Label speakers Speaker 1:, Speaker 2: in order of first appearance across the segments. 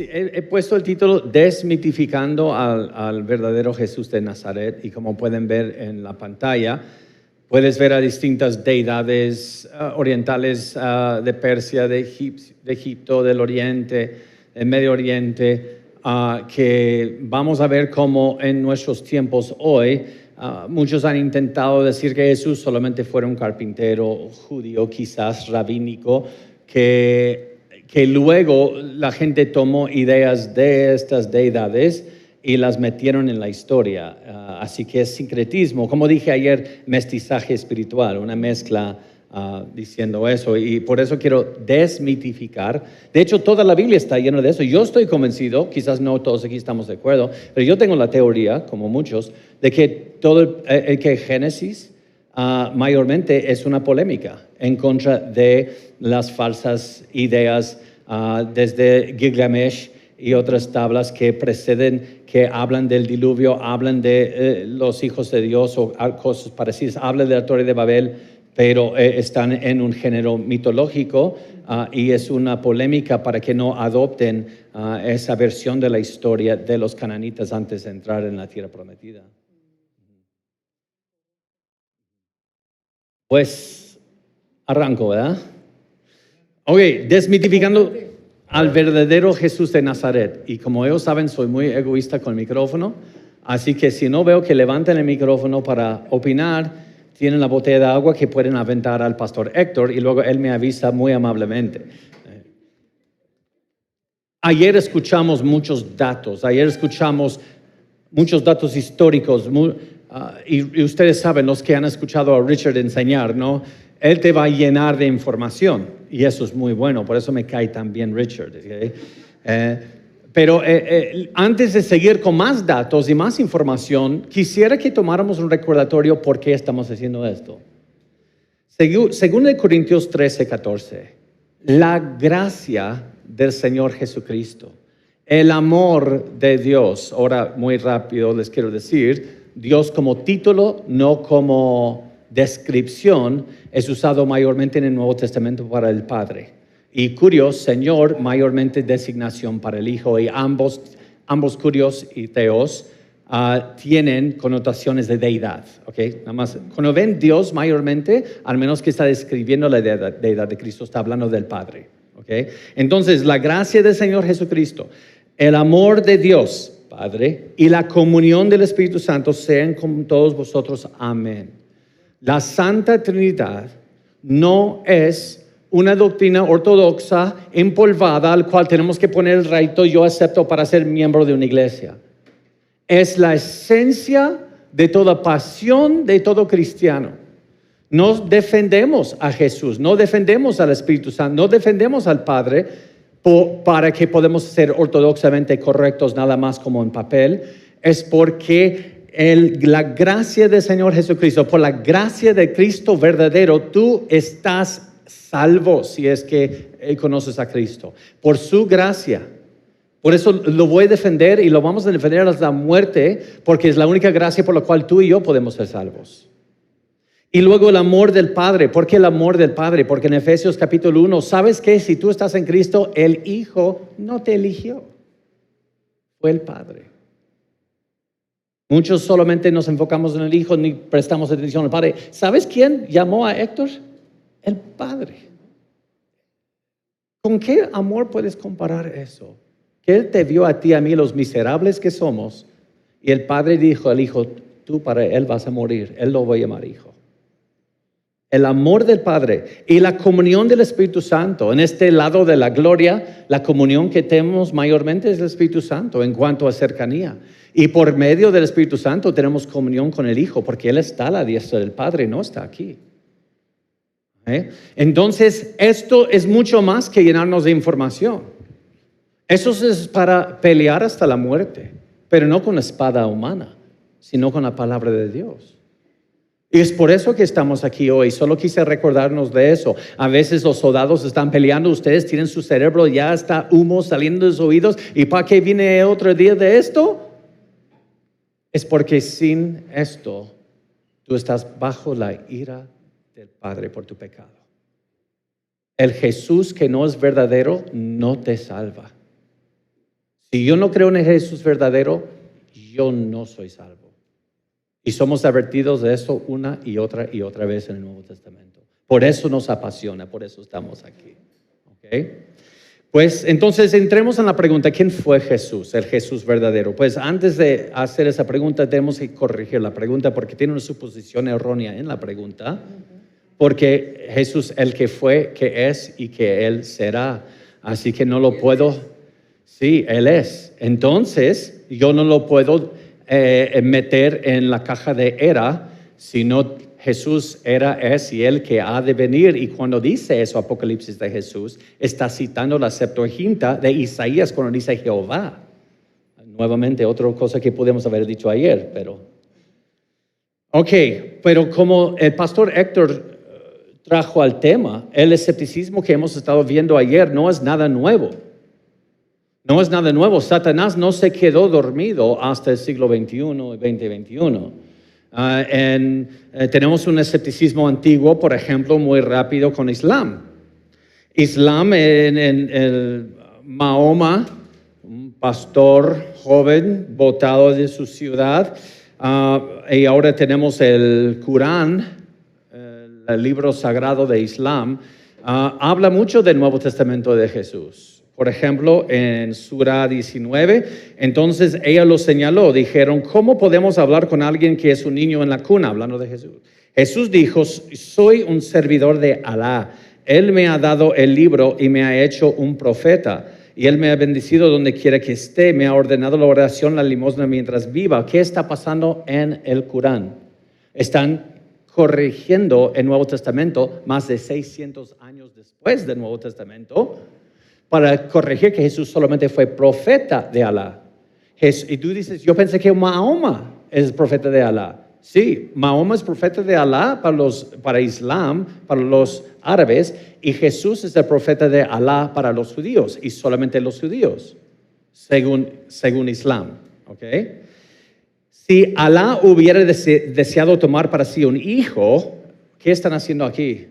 Speaker 1: He puesto el título Desmitificando al verdadero Jesús de Nazaret, y como pueden ver en la pantalla, puedes ver a distintas deidades orientales de Persia, de Egipto, del Oriente, del Medio Oriente, que vamos a ver cómo en nuestros tiempos hoy muchos han intentado decir que Jesús solamente fuera un carpintero judío, quizás rabínico, que luego la gente tomó ideas de estas deidades y las metieron en la historia. Así que es sincretismo, como dije ayer, mestizaje espiritual, una mezcla diciendo eso. Y por eso quiero desmitificar. De hecho, toda la Biblia está llena de eso. Yo estoy convencido, quizás no todos aquí estamos de acuerdo, pero yo tengo la teoría, como muchos, de que todo que Génesis mayormente es una polémica en contra de las falsas ideas desde Gilgamesh y otras tablas que preceden, que hablan del diluvio, hablan de los hijos de Dios o cosas parecidas, hablan de la Torre de Babel, pero están en un género mitológico y es una polémica para que no adopten esa versión de la historia de los cananitas antes de entrar en la tierra prometida. Pues arranco, ¿verdad? Ok, desmitificando al verdadero Jesús de Nazaret. Y como ellos saben, soy muy egoísta con el micrófono, así que si no veo que levanten el micrófono para opinar, tienen la botella de agua que pueden aventar al pastor Héctor y luego él me avisa muy amablemente. Ayer escuchamos muchos datos históricos, y ustedes saben, los que han escuchado a Richard enseñar, ¿no? Él te va a llenar de información y eso es muy bueno, por eso me cae tan bien Richard. ¿Okay? Pero antes de seguir con más datos y más información, quisiera que tomáramos un recordatorio por qué estamos haciendo esto. Según el Corintios 13:14, la gracia del Señor Jesucristo, el amor de Dios, ahora muy rápido les quiero decir, Dios como título, no como descripción, es usado mayormente en el Nuevo Testamento para el Padre. Y Kurios, Señor, mayormente designación para el Hijo. Y ambos Kurios y Theos tienen connotaciones de deidad. ¿Okay? Nada más, cuando ven Dios mayormente, al menos que está describiendo la deidad de Cristo, está hablando del Padre. ¿Okay? Entonces, la gracia del Señor Jesucristo, el amor de Dios, Padre, y la comunión del Espíritu Santo sean con todos vosotros. Amén. La Santa Trinidad no es una doctrina ortodoxa empolvada al cual tenemos que poner el rito yo acepto para ser miembro de una iglesia. Es la esencia de toda pasión de todo cristiano. No defendemos a Jesús, no defendemos al Espíritu Santo, no defendemos al Padre para que podamos ser ortodoxamente correctos nada más como en papel. Es porque la gracia del Señor Jesucristo, por la gracia de Cristo verdadero, tú estás salvo si es que conoces a Cristo. Por su gracia. Por eso lo voy a defender y lo vamos a defender hasta la muerte, porque es la única gracia por la cual tú y yo podemos ser salvos. Y luego el amor del Padre. ¿Por qué el amor del Padre? Porque en Efesios capítulo 1, ¿sabes qué? Si tú estás en Cristo, el Hijo no te eligió. Fue el Padre. Muchos solamente nos enfocamos en el Hijo, ni prestamos atención al Padre. ¿Sabes quién llamó a Héctor? El Padre. ¿Con qué amor puedes comparar eso? Que Él te vio a ti, a mí, los miserables que somos, y el Padre dijo al Hijo, tú para Él vas a morir, Él lo va a llamar Hijo. El amor del Padre y la comunión del Espíritu Santo. En este lado de la gloria, la comunión que tenemos mayormente es el Espíritu Santo en cuanto a cercanía. Y por medio del Espíritu Santo tenemos comunión con el Hijo, porque Él está a la diestra del Padre, no está aquí. Entonces, esto es mucho más que llenarnos de información. Eso es para pelear hasta la muerte, pero no con la espada humana, sino con la palabra de Dios. Y es por eso que estamos aquí hoy. Solo quise recordarnos de eso. A veces los soldados están peleando, ustedes tienen su cerebro, ya está humo saliendo de sus oídos. ¿Y para qué viene otro día de esto? Es porque sin esto, tú estás bajo la ira del Padre por tu pecado. El Jesús que no es verdadero no te salva. Si yo no creo en el Jesús verdadero, yo no soy salvo. Y somos advertidos de eso una y otra vez en el Nuevo Testamento. Por eso nos apasiona, por eso estamos aquí. ¿Okay? Pues entonces entremos en la pregunta, ¿quién fue Jesús, el Jesús verdadero? Pues antes de hacer esa pregunta tenemos que corregir la pregunta porque tiene una suposición errónea en la pregunta. Porque Jesús, el que fue, que es y que Él será. Así que no lo puedo, sí, Él es. Entonces, yo no lo puedo meter en la caja de era, sino Jesús era, es y Él que ha de venir. Y cuando dice eso, Apocalipsis de Jesús, está citando la Septuaginta de Isaías cuando dice Jehová. Nuevamente, otra cosa que pudimos haber dicho ayer, pero... Ok, pero como el pastor Héctor trajo al tema, el escepticismo que hemos estado viendo ayer no es nada nuevo. No es nada nuevo. Satanás no se quedó dormido hasta el siglo XXI y 2021. Tenemos un escepticismo antiguo, por ejemplo, muy rápido con Islam. Islam en Mahoma, un pastor joven botado de su ciudad, y ahora tenemos el Corán, el libro sagrado de Islam, habla mucho del Nuevo Testamento de Jesús. Por ejemplo, en Surah 19, entonces ella lo señaló, dijeron, ¿cómo podemos hablar con alguien que es un niño en la cuna? Hablando de Jesús. Jesús dijo, soy un servidor de Alá. Él me ha dado el libro y me ha hecho un profeta. Y Él me ha bendecido donde quiera que esté. Me ha ordenado la oración, la limosna mientras viva. ¿Qué está pasando en el Corán? Están corrigiendo el Nuevo Testamento más de 600 años después del Nuevo Testamento para corregir que Jesús solamente fue profeta de Alá. Y tú dices, yo pensé que Mahoma es profeta de Alá. Sí, Mahoma es profeta de Alá para Islam, para los árabes, y Jesús es el profeta de Alá para los judíos, y solamente los judíos, según Islam. ¿Okay? Si Alá hubiera deseado tomar para sí un hijo, ¿qué están haciendo aquí?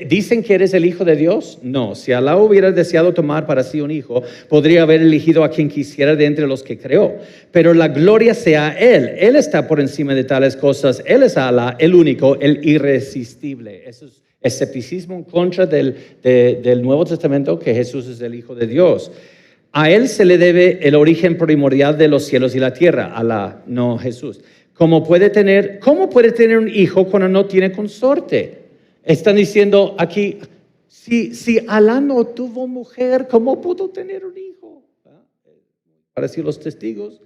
Speaker 1: ¿Dicen que eres el hijo de Dios? No. Si Alá hubiera deseado tomar para sí un hijo, podría haber elegido a quien quisiera de entre los que creó. Pero la gloria sea Él. Él está por encima de tales cosas. Él es Alá, el único, el irresistible. Eso es escepticismo en contra del Nuevo Testamento, que Jesús es el Hijo de Dios. A Él se le debe el origen primordial de los cielos y la tierra, Alá, no Jesús. ¿Cómo puede tener un hijo cuando no tiene consorte? Están diciendo aquí, si Alá no tuvo mujer, ¿cómo pudo tener un hijo? Para decir los testigos.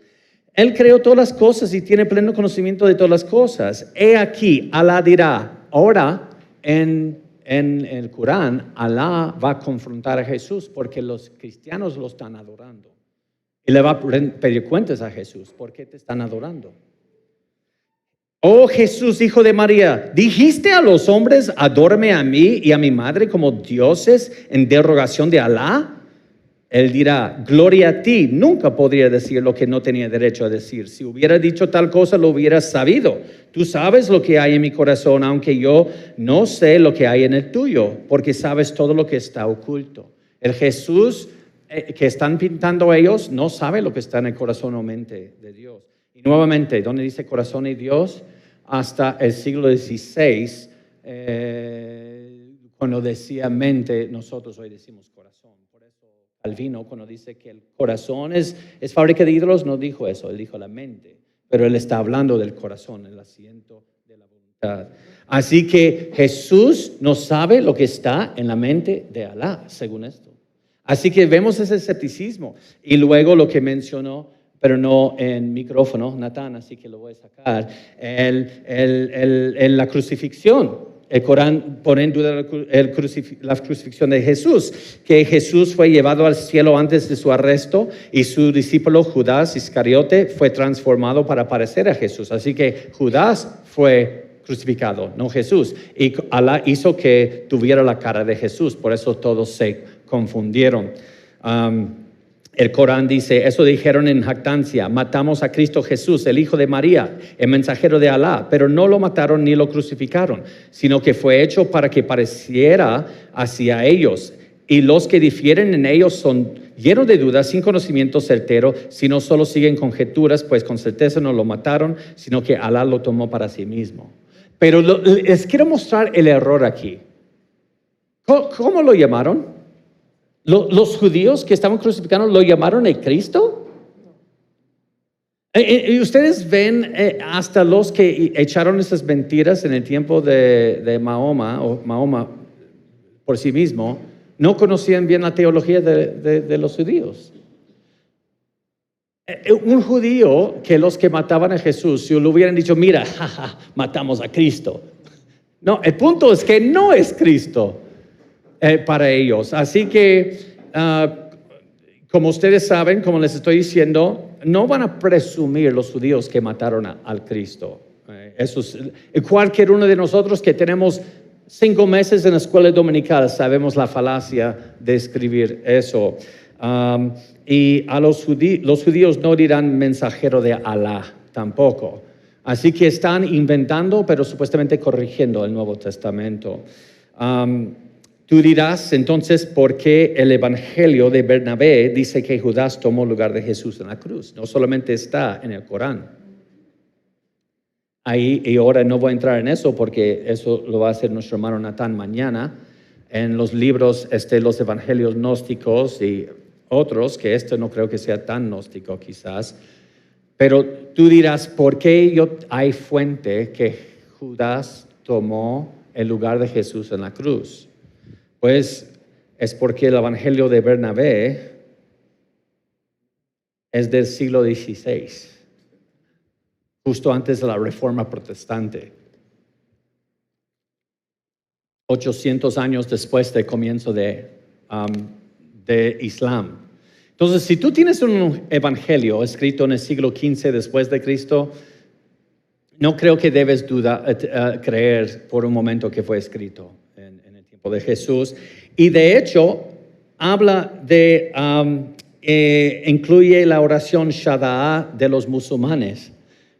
Speaker 1: Él creó todas las cosas y tiene pleno conocimiento de todas las cosas. He aquí, Alá dirá, ahora en el Corán, Alá va a confrontar a Jesús porque los cristianos lo están adorando. Y le va a pedir cuentas a Jesús. ¿Por qué te están adorando? Oh Jesús, hijo de María, dijiste a los hombres, adórame a mí y a mi madre como dioses en derogación de Alá. Él dirá, gloria a ti. Nunca podría decir lo que no tenía derecho a decir. Si hubiera dicho tal cosa, lo hubieras sabido. Tú sabes lo que hay en mi corazón, aunque yo no sé lo que hay en el tuyo, porque sabes todo lo que está oculto. El Jesús que están pintando ellos no sabe lo que está en el corazón o mente de Dios. Y nuevamente, ¿dónde dice corazón y Dios? Hasta el siglo XVI, cuando decía mente, nosotros hoy decimos corazón. Por eso Calvino, cuando dice que el corazón es fábrica de ídolos, no dijo eso, él dijo la mente. Pero él está hablando del corazón, el asiento de la voluntad. Así que Jesús no sabe lo que está en la mente de Alá, según esto. Así que vemos ese escepticismo. Y luego lo que mencionó, pero no en micrófono, Natán, así que lo voy a sacar, la crucifixión. El Corán pone en duda la crucifixión de Jesús, que Jesús fue llevado al cielo antes de su arresto y su discípulo Judas Iscariote fue transformado para parecer a Jesús. Así que Judas fue crucificado, no Jesús. Y Alá hizo que tuviera la cara de Jesús, por eso todos se confundieron. El Corán dice, eso dijeron en jactancia, matamos a Cristo Jesús, el Hijo de María, el mensajero de Alá, pero no lo mataron ni lo crucificaron, sino que fue hecho para que pareciera hacia ellos. Y los que difieren en ellos son lleno de dudas, sin conocimiento certero, sino solo siguen conjeturas, pues con certeza no lo mataron, sino que Alá lo tomó para sí mismo. Pero les quiero mostrar el error aquí. ¿Cómo lo llamaron? ¿Los judíos que estaban crucificando lo llamaron el Cristo? Y ustedes ven hasta los que echaron esas mentiras en el tiempo de Mahoma por sí mismo, no conocían bien la teología de los judíos. Un judío que los que mataban a Jesús, si le hubieran dicho, mira, matamos a Cristo. No, el punto es que no es Cristo para ellos. Así que, como ustedes saben, como les estoy diciendo, no van a presumir los judíos que mataron al Cristo. Eso es, cualquier uno de nosotros que tenemos 5 meses en la escuela dominical sabemos la falacia de escribir eso. Y a los judíos no dirán mensajero de Alá tampoco. Así que están inventando, pero supuestamente corrigiendo el Nuevo Testamento. Tú dirás entonces por qué el Evangelio de Bernabé dice que Judas tomó el lugar de Jesús en la cruz. No solamente está en el Corán. Ahí, y ahora no voy a entrar en eso porque eso lo va a hacer nuestro hermano Natán mañana. En los libros, los evangelios gnósticos y otros, que no creo que sea tan gnóstico quizás. Pero tú dirás, ¿por qué hay fuente que Judas tomó el lugar de Jesús en la cruz? Pues es porque el Evangelio de Bernabé es del siglo XVI, justo antes de la Reforma Protestante, 800 años después del comienzo de Islam. Entonces, si tú tienes un Evangelio escrito en el siglo XV después de Cristo, no creo que debes creer por un momento que fue escrito en el tiempo de Jesús. Y de hecho, habla incluye la oración Shada'a de los musulmanes.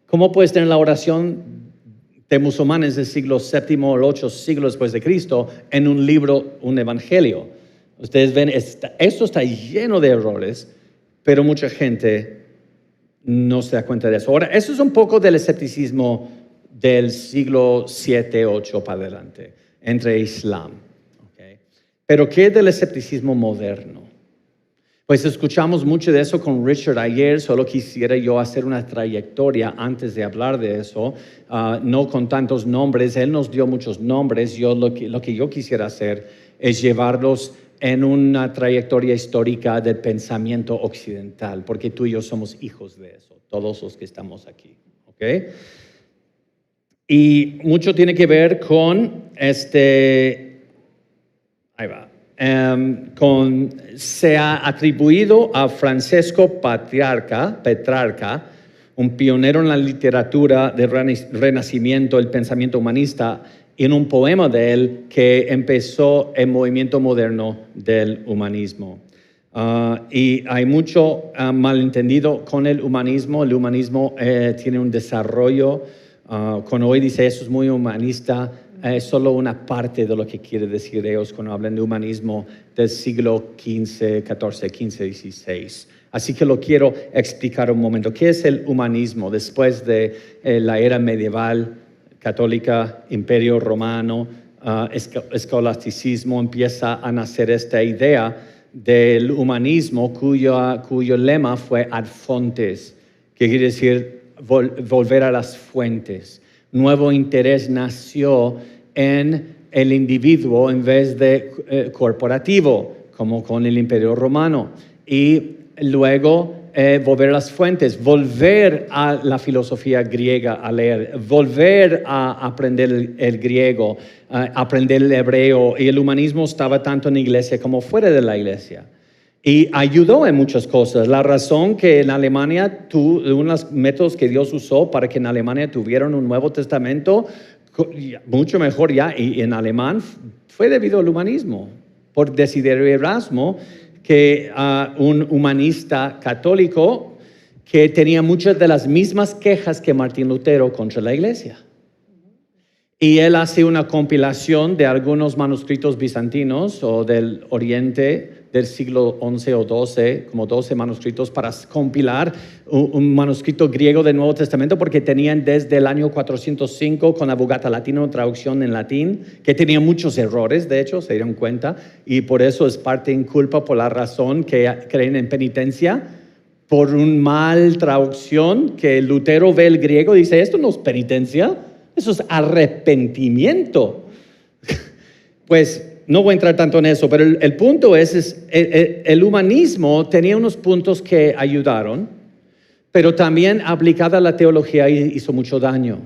Speaker 1: ¿Cómo puedes tener la oración de musulmanes del siglo VII o VIII siglos después de Cristo en un libro, un evangelio? Ustedes ven, esto está lleno de errores, pero mucha gente no se da cuenta de eso. Ahora, eso es un poco del escepticismo del siglo VII, VIII para adelante, entre Islam. ¿Okay? Pero ¿qué es del escepticismo moderno? Pues escuchamos mucho de eso con Richard ayer, solo quisiera yo hacer una trayectoria antes de hablar de eso, no con tantos nombres, él nos dio muchos nombres, lo que yo quisiera hacer es llevarlos en una trayectoria histórica del pensamiento occidental, porque tú y yo somos hijos de eso, todos los que estamos aquí, ¿ok? Y mucho tiene que ver con ahí va. Se ha atribuido a Francesco Petrarca, un pionero en la literatura del Renacimiento, el pensamiento humanista, en un poema de él que empezó el movimiento moderno del humanismo. Y hay mucho malentendido con el humanismo. El humanismo tiene un desarrollo, cuando hoy dice eso es muy humanista, es solo una parte de lo que quiere decir ellos cuando hablan de humanismo del siglo XV, XIV, XV, XVI. Así que lo quiero explicar un momento. ¿Qué es el humanismo? Después de la era medieval, católica, imperio romano, escolasticismo, empieza a nacer esta idea del humanismo cuyo lema fue ad fontes, que quiere decir volver a las fuentes. Nuevo interés nació en el individuo en vez de corporativo, como con el Imperio Romano. Y luego volver a las fuentes, volver a la filosofía griega a leer, volver a aprender el griego, aprender el hebreo. Y el humanismo estaba tanto en la iglesia como fuera de la iglesia. Y ayudó en muchas cosas. La razón que en Alemania, uno de los métodos que Dios usó para que en Alemania tuvieran un Nuevo Testamento, mucho mejor ya, y en alemán, fue debido al humanismo. Por Desiderio Erasmo, que un humanista católico que tenía muchas de las mismas quejas que Martín Lutero contra la iglesia. Y él hace una compilación de algunos manuscritos bizantinos o del Oriente del siglo XI o XII, como 12 manuscritos, para compilar un manuscrito griego del Nuevo Testamento, porque tenían desde el año 405 con la Vulgata Latina, una traducción en latín, que tenía muchos errores, de hecho, se dieron cuenta, y por eso es parte en culpa por la razón que creen en penitencia, por un mal traducción, que Lutero ve el griego y dice, esto no es penitencia, eso es arrepentimiento. Pues no voy a entrar tanto en eso, pero el punto es el humanismo tenía unos puntos que ayudaron, pero también aplicada a la teología hizo mucho daño.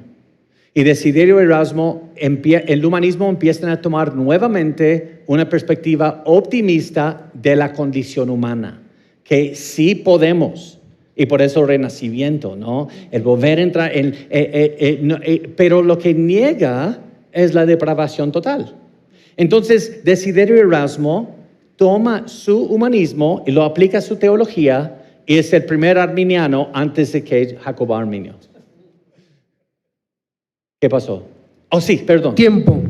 Speaker 1: Y Desiderio y Erasmo, el humanismo empiezan a tomar nuevamente una perspectiva optimista de la condición humana, que sí podemos. Y por eso renacimiento, ¿no? El volver a entrar pero lo que niega es la depravación total. Entonces, Desiderio Erasmo toma su humanismo y lo aplica a su teología y es el primer arminiano antes de que Jacobo Arminio. ¿Qué pasó? Oh, sí, perdón.
Speaker 2: Tiempo.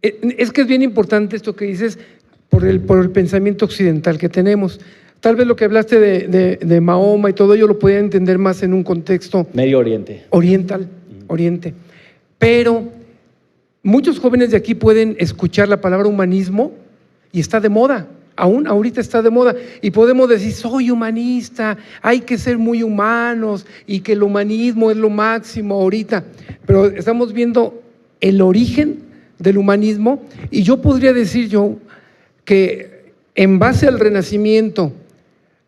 Speaker 2: Es que es bien importante esto que dices por el pensamiento occidental que tenemos. Tal vez lo que hablaste de Mahoma y todo ello lo podía entender más en un contexto
Speaker 1: Medio Oriente.
Speaker 2: Oriente. Pero muchos jóvenes de aquí pueden escuchar la palabra humanismo y está de moda, aún ahorita está de moda, y podemos decir, soy humanista, hay que ser muy humanos y que el humanismo es lo máximo ahorita, pero estamos viendo el origen del humanismo y yo podría decir que en base al Renacimiento,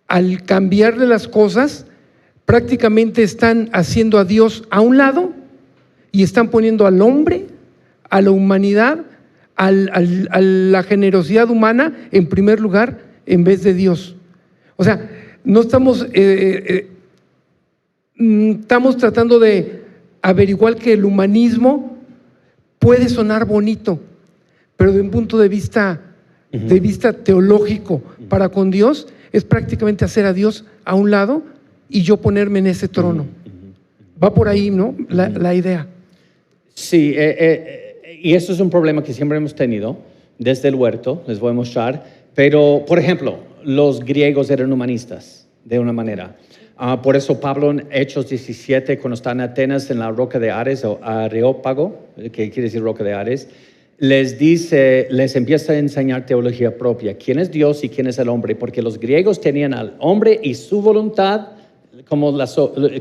Speaker 2: al cambiarle las cosas, prácticamente están haciendo a Dios a un lado y están poniendo al hombre, a la humanidad, a la generosidad humana en primer lugar en vez de Dios. O sea, no estamos, estamos tratando de averiguar que el humanismo puede sonar bonito, pero de un punto de vista teológico para con Dios es prácticamente hacer a Dios a un lado y yo ponerme en ese trono. Va por ahí, ¿no? La idea.
Speaker 1: Sí, y eso es un problema que siempre hemos tenido desde el huerto, les voy a mostrar, pero por ejemplo, los griegos eran humanistas de una manera. Por eso Pablo en Hechos 17, cuando está en Atenas en la roca de Ares, o Areópago, que quiere decir roca de Ares, les empieza a enseñar teología propia, quién es Dios y quién es el hombre, porque los griegos tenían al hombre y su voluntad como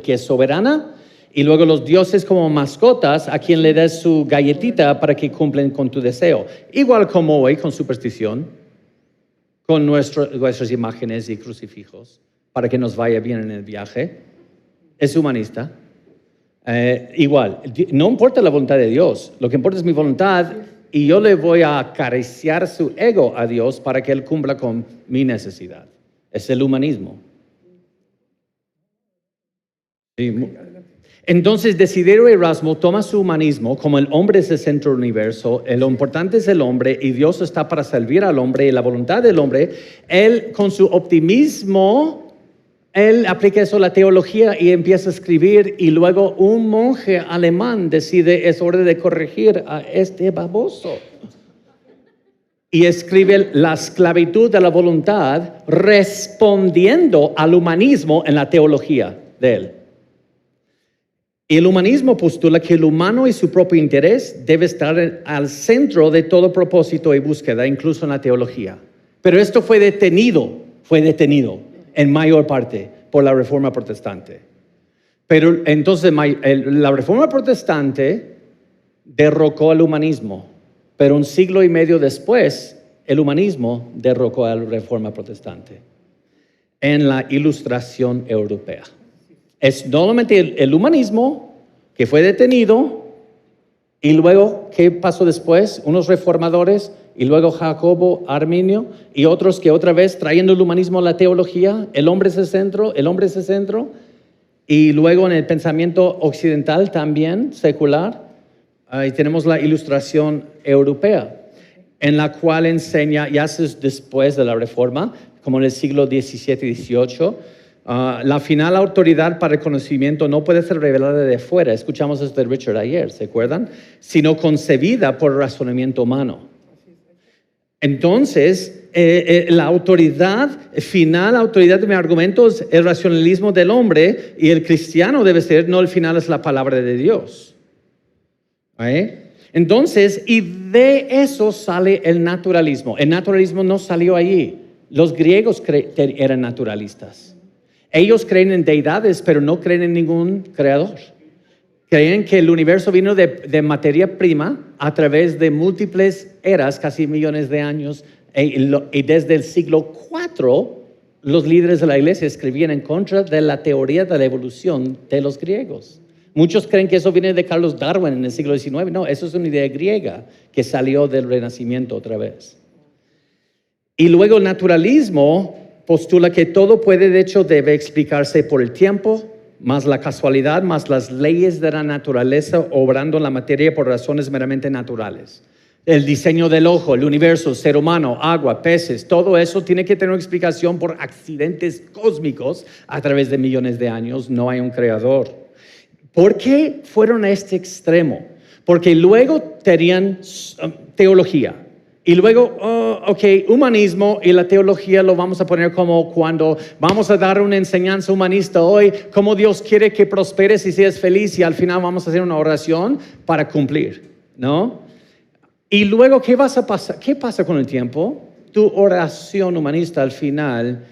Speaker 1: que es soberana, y luego los dioses como mascotas a quien le des su galletita para que cumplen con tu deseo. Igual como hoy con superstición, con nuestras imágenes y crucifijos, para que nos vaya bien en el viaje. Es humanista. Igual, no importa la voluntad de Dios, lo que importa es mi voluntad y yo le voy a acariciar su ego a Dios para que Él cumpla con mi necesidad. Es el humanismo. Sí. Entonces, Desiderio Erasmo toma su humanismo como el hombre es el centro del universo, lo importante es el hombre y Dios está para servir al hombre y la voluntad del hombre. Él, con su optimismo, él aplica eso a la teología y empieza a escribir y luego un monje alemán decide, es hora de corregir a este baboso. Y escribe la esclavitud de la voluntad respondiendo al humanismo en la teología de él. Y el humanismo postula que el humano y su propio interés debe estar al centro de todo propósito y búsqueda, incluso en la teología. Pero esto fue detenido en mayor parte por la Reforma Protestante. Pero entonces la Reforma Protestante derrocó al humanismo, pero un siglo y medio después el humanismo derrocó a la Reforma Protestante en la Ilustración Europea. Es normalmente el humanismo que fue detenido y luego, ¿qué pasó después? Unos reformadores y luego Jacobo Arminio y otros que otra vez trayendo el humanismo a la teología, el hombre es el centro, y luego en el pensamiento occidental también, secular, ahí tenemos la Ilustración Europea, en la cual enseña, ya es después de la Reforma, como en el siglo XVII y XVIII, la final autoridad para el conocimiento no puede ser revelada de fuera. Escuchamos esto de Richard ayer, ¿se acuerdan? Sino concebida por el razonamiento humano. Entonces, la autoridad final, la autoridad de mi argumento es el racionalismo del hombre, y el cristiano debe ser, no, el final es la palabra de Dios. Entonces, y de eso sale el naturalismo. El naturalismo no salió allí. Los griegos eran naturalistas. Ellos creen en deidades, pero no creen en ningún creador. Creen que el universo vino de materia prima a través de múltiples eras, casi millones de años, y desde el siglo IV los líderes de la iglesia escribían en contra de la teoría de la evolución de los griegos. Muchos creen que eso viene de Carlos Darwin en el siglo XIX. No, eso es una idea griega que salió del Renacimiento otra vez. Y luego el naturalismo postula que todo puede, de hecho, debe explicarse por el tiempo, más la casualidad, más las leyes de la naturaleza obrando en la materia por razones meramente naturales. El diseño del ojo, el universo, el ser humano, agua, peces, todo eso tiene que tener una explicación por accidentes cósmicos a través de millones de años. No hay un creador. ¿Por qué fueron a este extremo? Porque luego tenían teología. Y luego, humanismo, y la teología lo vamos a poner como cuando vamos a dar una enseñanza humanista hoy, cómo Dios quiere que prosperes y seas feliz, y al final vamos a hacer una oración para cumplir, ¿no? Y luego, ¿qué pasa con el tiempo? Tu oración humanista al final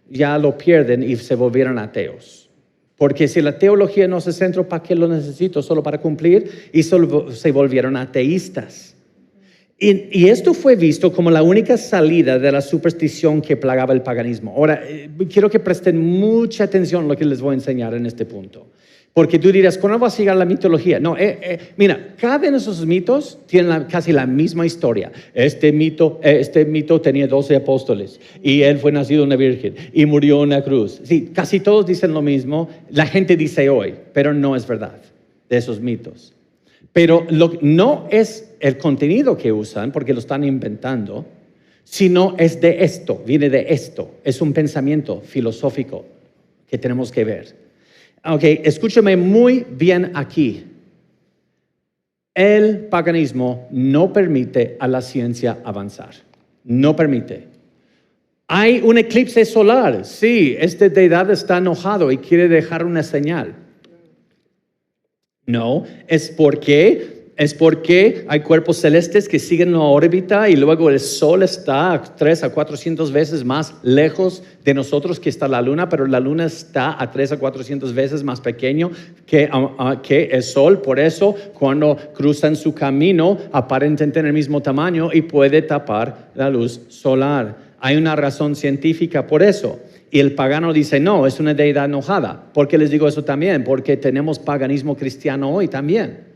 Speaker 1: ya lo pierden y se volvieron ateos. Porque si la teología no se centró, ¿para qué lo necesito? Solo para cumplir, y solo se volvieron ateístas. Y esto fue visto como la única salida de la superstición que plagaba el paganismo. Ahora, quiero que presten mucha atención a lo que les voy a enseñar en este punto. Porque tú dirás, ¿cuándo vas a llegar a la mitología? No, mira, cada uno de esos mitos tiene casi la misma historia. Este mito tenía 12 apóstoles, y él fue nacido una virgen y murió en una cruz. Sí, casi todos dicen lo mismo. La gente dice hoy, pero no es verdad de esos mitos. Pero no es el contenido que usan, porque lo están inventando, sino es de esto, viene de esto. Es un pensamiento filosófico que tenemos que ver. Ok, escúchame muy bien aquí. El paganismo no permite a la ciencia avanzar. No permite. Hay un eclipse solar. Sí, esta deidad está enojado y quiere dejar una señal. No, es porque hay cuerpos celestes que siguen una órbita, y luego el Sol está 300 a 400 veces más lejos de nosotros que está la Luna, pero la Luna está a 300 a 400 veces más pequeño que el Sol. Por eso, cuando cruzan su camino, aparentan tener el mismo tamaño y puede tapar la luz solar. Hay una razón científica por eso. Y el pagano dice, no, es una deidad enojada. ¿Por qué les digo eso también? Porque tenemos paganismo cristiano hoy también.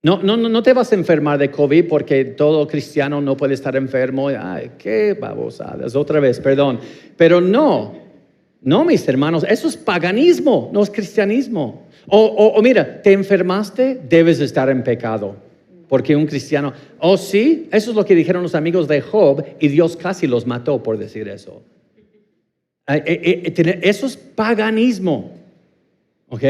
Speaker 1: No te vas a enfermar de COVID porque todo cristiano no puede estar enfermo. Ay, qué babosadas, otra vez, perdón. Pero no, mis hermanos, eso es paganismo, no es cristianismo. O mira, te enfermaste, debes estar en pecado. Porque un cristiano, sí, eso es lo que dijeron los amigos de Job, y Dios casi los mató por decir eso. Eso es paganismo, ¿ok?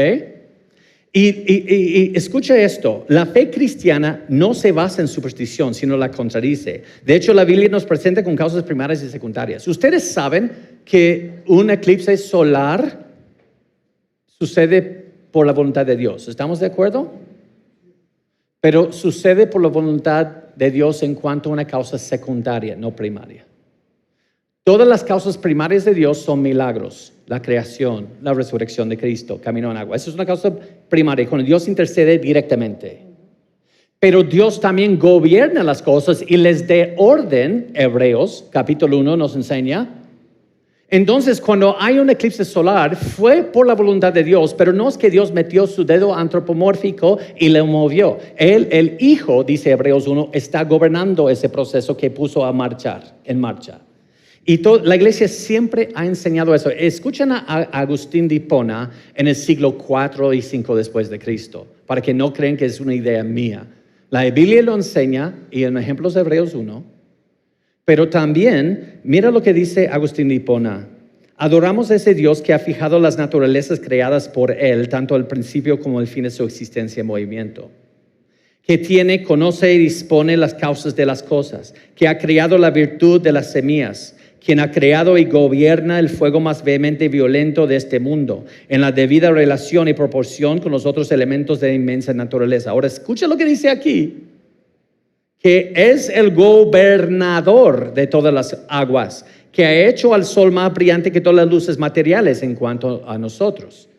Speaker 1: Y escucha esto, la fe cristiana no se basa en superstición, sino la contradice. De hecho, la Biblia nos presenta con causas primarias y secundarias. Ustedes saben que un eclipse solar sucede por la voluntad de Dios. ¿Estamos de acuerdo? Pero sucede por la voluntad de Dios en cuanto a una causa secundaria, no primaria. Todas las causas primarias de Dios son milagros, la creación, la resurrección de Cristo, camino en agua. Eso es una causa primaria, cuando Dios intercede directamente. Pero Dios también gobierna las cosas y les da orden. Hebreos, capítulo 1, nos enseña. Entonces, cuando hay un eclipse solar, fue por la voluntad de Dios, pero no es que Dios metió su dedo antropomórfico y lo movió. Él, el Hijo, dice Hebreos 1, está gobernando ese proceso que puso en marcha. Y la iglesia siempre ha enseñado eso. Escuchen a Agustín de Hipona en el siglo IV y V después de Cristo, para que no crean que es una idea mía. La Biblia lo enseña, y en ejemplos de Hebreos 1. Pero también, mira lo que dice Agustín de Hipona. Adoramos a ese Dios que ha fijado las naturalezas creadas por Él, tanto al principio como al fin de su existencia en movimiento. que tiene, conoce y dispone las causas de las cosas, que ha creado la virtud de las semillas, quien ha creado y gobierna el fuego más vehemente y violento de este mundo, en la debida relación y proporción con los otros elementos de la inmensa naturaleza. Ahora escucha lo que dice aquí, que es el gobernador de todas las aguas, que ha hecho al sol más brillante que todas las luces materiales en cuanto a nosotros,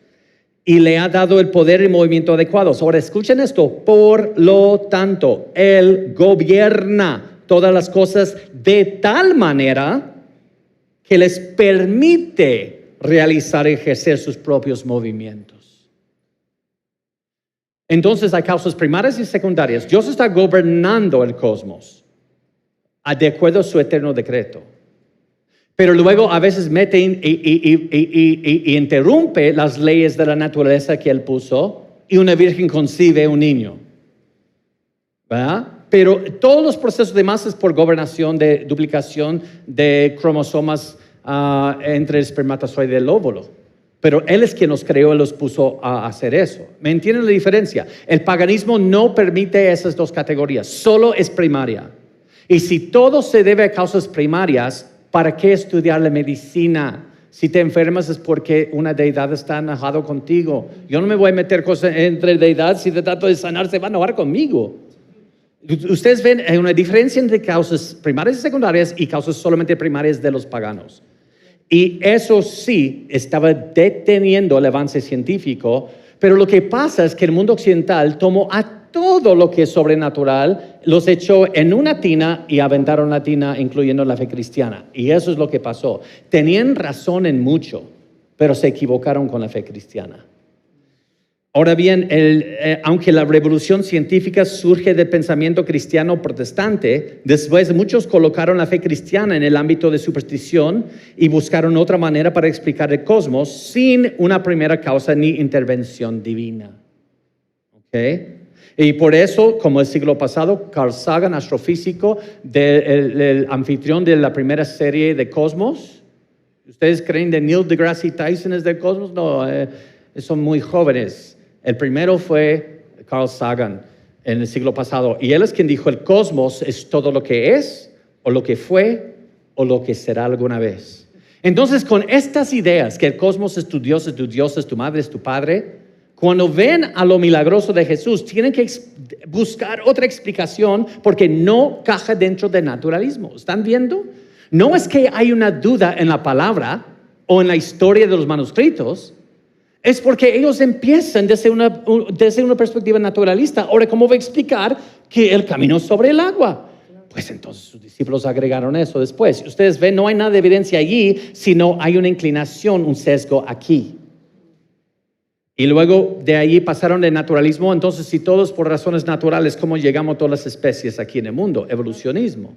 Speaker 1: y le ha dado el poder y movimiento adecuados. Ahora escuchen esto, por lo tanto, Él gobierna todas las cosas de tal manera que les permite realizar y ejercer sus propios movimientos. Entonces hay causas primarias y secundarias. Dios está gobernando el cosmos de acuerdo a su eterno decreto. Pero luego a veces mete y interrumpe las leyes de la naturaleza que Él puso y una virgen concibe un niño. ¿Verdad? Pero todos los procesos demás es por gobernación de duplicación de cromosomas entre el espermatozoide y el óvulo. Pero Él es quien los creó y los puso a hacer eso. ¿Me entienden la diferencia? El paganismo no permite esas dos categorías, solo es primaria. Y si todo se debe a causas primarias, ¿para qué estudiar la medicina? Si te enfermas es porque una deidad está enojado contigo. Yo no me voy a meter cosas entre deidades. Si te trato de sanar, se va a enojar conmigo. Ustedes ven una diferencia entre causas primarias y secundarias y causas solamente primarias de los paganos. Y eso sí estaba deteniendo el avance científico, pero lo que pasa es que el mundo occidental tomó a todo lo que es sobrenatural, los echó en una tina y aventaron la tina, incluyendo la fe cristiana. Y eso es lo que pasó. Tenían razón en mucho, pero se equivocaron con la fe cristiana. Ahora bien, aunque la revolución científica surge del pensamiento cristiano protestante, después muchos colocaron la fe cristiana en el ámbito de superstición y buscaron otra manera para explicar el cosmos sin una primera causa ni intervención divina. ¿Okay? Y por eso, como el siglo pasado, Carl Sagan, astrofísico, el anfitrión de la primera serie de Cosmos. ¿Ustedes creen que Neil deGrasse Tyson es del Cosmos? No, son muy jóvenes. El primero fue Carl Sagan en el siglo pasado. Y él es quien dijo, el cosmos es todo lo que es, o lo que fue, o lo que será alguna vez. Entonces, con estas ideas, que el cosmos es tu Dios, es tu madre, es tu padre, cuando ven a lo milagroso de Jesús, tienen que buscar otra explicación porque no caja dentro del naturalismo. ¿Están viendo? No es que hay una duda en la palabra o en la historia de los manuscritos, es porque ellos empiezan desde una perspectiva naturalista. Ahora, ¿cómo voy a explicar que Él caminó sobre el agua? Pues entonces sus discípulos agregaron eso después. Ustedes ven, no hay nada de evidencia allí, sino hay una inclinación, un sesgo aquí. Y luego de ahí pasaron del naturalismo. Entonces, si todos por razones naturales, ¿cómo llegamos a todas las especies aquí en el mundo? Evolucionismo.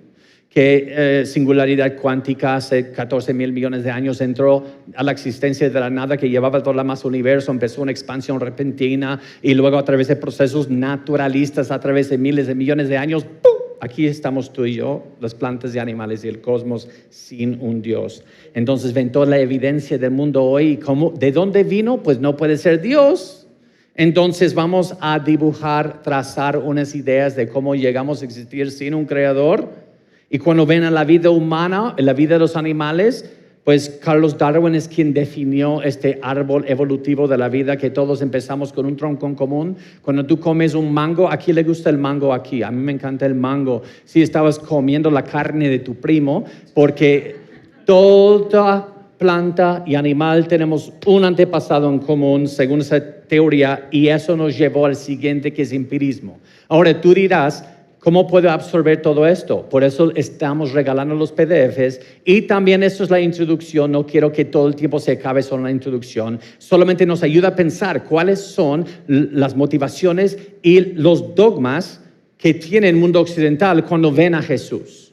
Speaker 1: Que singularidad cuántica hace 14,000 millones de años entró a la existencia de la nada que llevaba toda la masa universo, empezó una expansión repentina y luego a través de procesos naturalistas, a través de miles de millones de años, ¡pum!, aquí estamos tú y yo, las plantas y animales y el cosmos sin un Dios. Entonces ven toda la evidencia del mundo hoy. ¿Cómo? ¿De dónde vino? Pues no puede ser Dios. Entonces vamos a dibujar, trazar unas ideas de cómo llegamos a existir sin un creador. Y cuando ven a la vida humana, la vida de los animales, pues Carlos Darwin es quien definió este árbol evolutivo de la vida, que todos empezamos con un tronco en común. Cuando tú comes un mango, ¿a quién le gusta el mango aquí? A mí me encanta el mango. Si estabas comiendo la carne de tu primo, porque toda planta y animal tenemos un antepasado en común, según esa teoría, y eso nos llevó al siguiente, que es empirismo. Ahora tú dirás, ¿cómo puedo absorber todo esto? Por eso estamos regalando los PDFs y también esto es la introducción. No quiero que todo el tiempo se acabe solo la introducción. Solamente nos ayuda a pensar cuáles son las motivaciones y los dogmas que tiene el mundo occidental cuando ven a Jesús.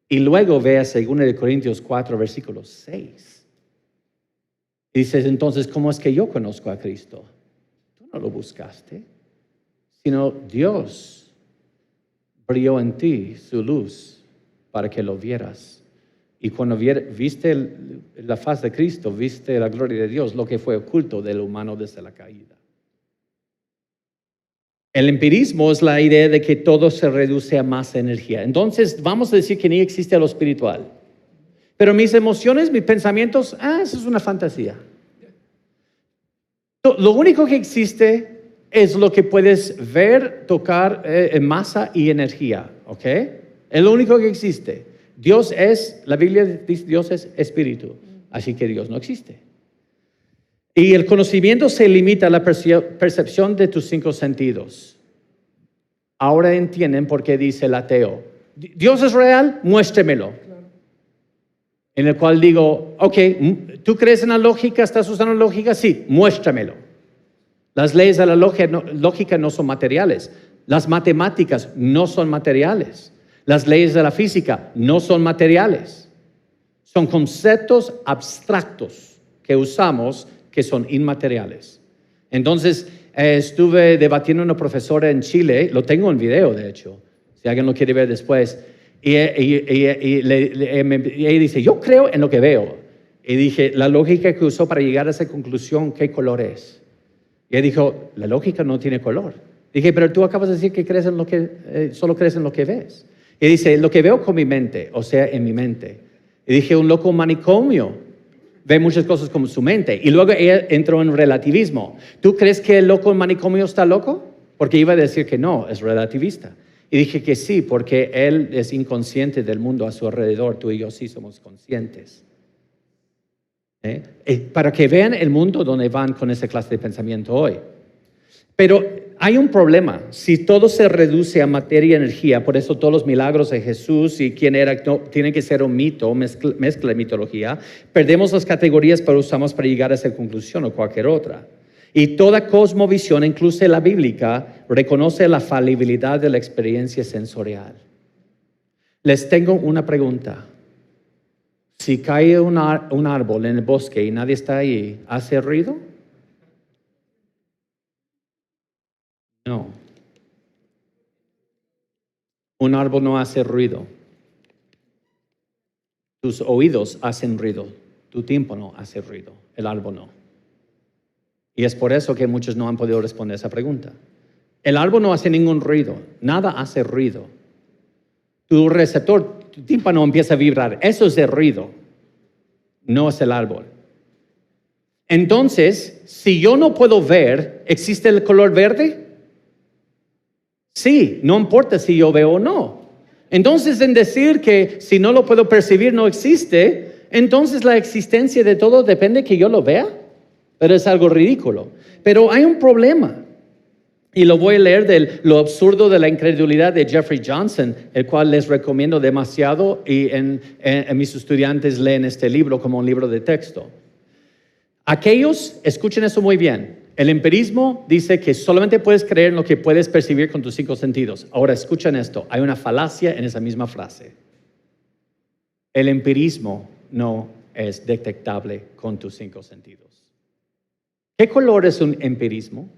Speaker 1: Y luego ve a 2 Corintios 4, versículo 6. Y dices, entonces, ¿cómo es que yo conozco a Cristo? Tú no lo buscaste, sino Dios brilló en ti su luz para que lo vieras. Y cuando viste la faz de Cristo, viste la gloria de Dios, lo que fue oculto del humano desde la caída. El empirismo es la idea de que todo se reduce a más energía. Entonces, vamos a decir que ni existe lo espiritual. Pero mis emociones, mis pensamientos, eso es una fantasía. Lo único que existe es lo que puedes ver, tocar en masa y energía, ¿ok? Es lo único que existe. La Biblia dice Dios es espíritu, así que Dios no existe. Y el conocimiento se limita a la percepción de tus 5 sentidos. Ahora entienden por qué dice el ateo, ¿Dios es real? Muéstremelo. En el cual digo, ok, ¿tú crees en la lógica? ¿Estás usando la lógica? Sí, muéstramelo. Las leyes de la lógica no son materiales. Las matemáticas no son materiales. Las leyes de la física no son materiales. Son conceptos abstractos que usamos que son inmateriales. Entonces, estuve debatiendo con una profesora en Chile, lo tengo en video de hecho, si alguien lo quiere ver después, y ella dice, yo creo en lo que veo. Y dije, la lógica que usó para llegar a esa conclusión, ¿qué color es? Y ella dijo, la lógica no tiene color. Dije, pero tú acabas de decir que crees en lo que, solo crees en lo que ves. Y dice, lo que veo con mi mente, o sea, en mi mente. Y dije, un loco manicomio ve muchas cosas como su mente. Y luego ella entró en relativismo. ¿Tú crees que el loco en manicomio está loco? Porque iba a decir que no, es relativista. Y dije que sí, porque él es inconsciente del mundo a su alrededor. Tú y yo sí somos conscientes. Para que vean el mundo donde van con esa clase de pensamiento hoy. Pero hay un problema. Si todo se reduce a materia y energía, por eso todos los milagros de Jesús y quién era, tienen que ser un mito, mezcla de mitología, perdemos las categorías pero usamos para llegar a esa conclusión o cualquier otra. Y toda cosmovisión, incluso la bíblica, reconoce la falibilidad de la experiencia sensorial. Les tengo una pregunta. Si cae un árbol en el bosque y nadie está ahí, ¿hace ruido? No. Un árbol no hace ruido. Tus oídos hacen ruido. Tu tímpano hace ruido. El árbol no. Y es por eso que muchos no han podido responder esa pregunta. El árbol no hace ningún ruido. Nada hace ruido. Tu receptor, tu tímpano empieza a vibrar. Eso es el ruido. No es el árbol. Entonces, si yo no puedo ver, ¿existe el color verde? Sí, no importa si yo veo o no. Entonces, en decir que si no lo puedo percibir no existe, entonces la existencia de todo depende que yo lo vea. Pero es algo ridículo. Pero hay un problema. Y lo voy a leer de lo absurdo de la incredulidad de Jeffrey Johnson, el cual les recomiendo demasiado y mis estudiantes leen este libro como un libro de texto. Aquellos, escuchen eso muy bien, el empirismo dice que solamente puedes creer en lo que puedes percibir con tus 5 sentidos. Ahora escuchen esto, hay una falacia en esa misma frase. El empirismo no es detectable con tus 5 sentidos. ¿Qué color es un empirismo?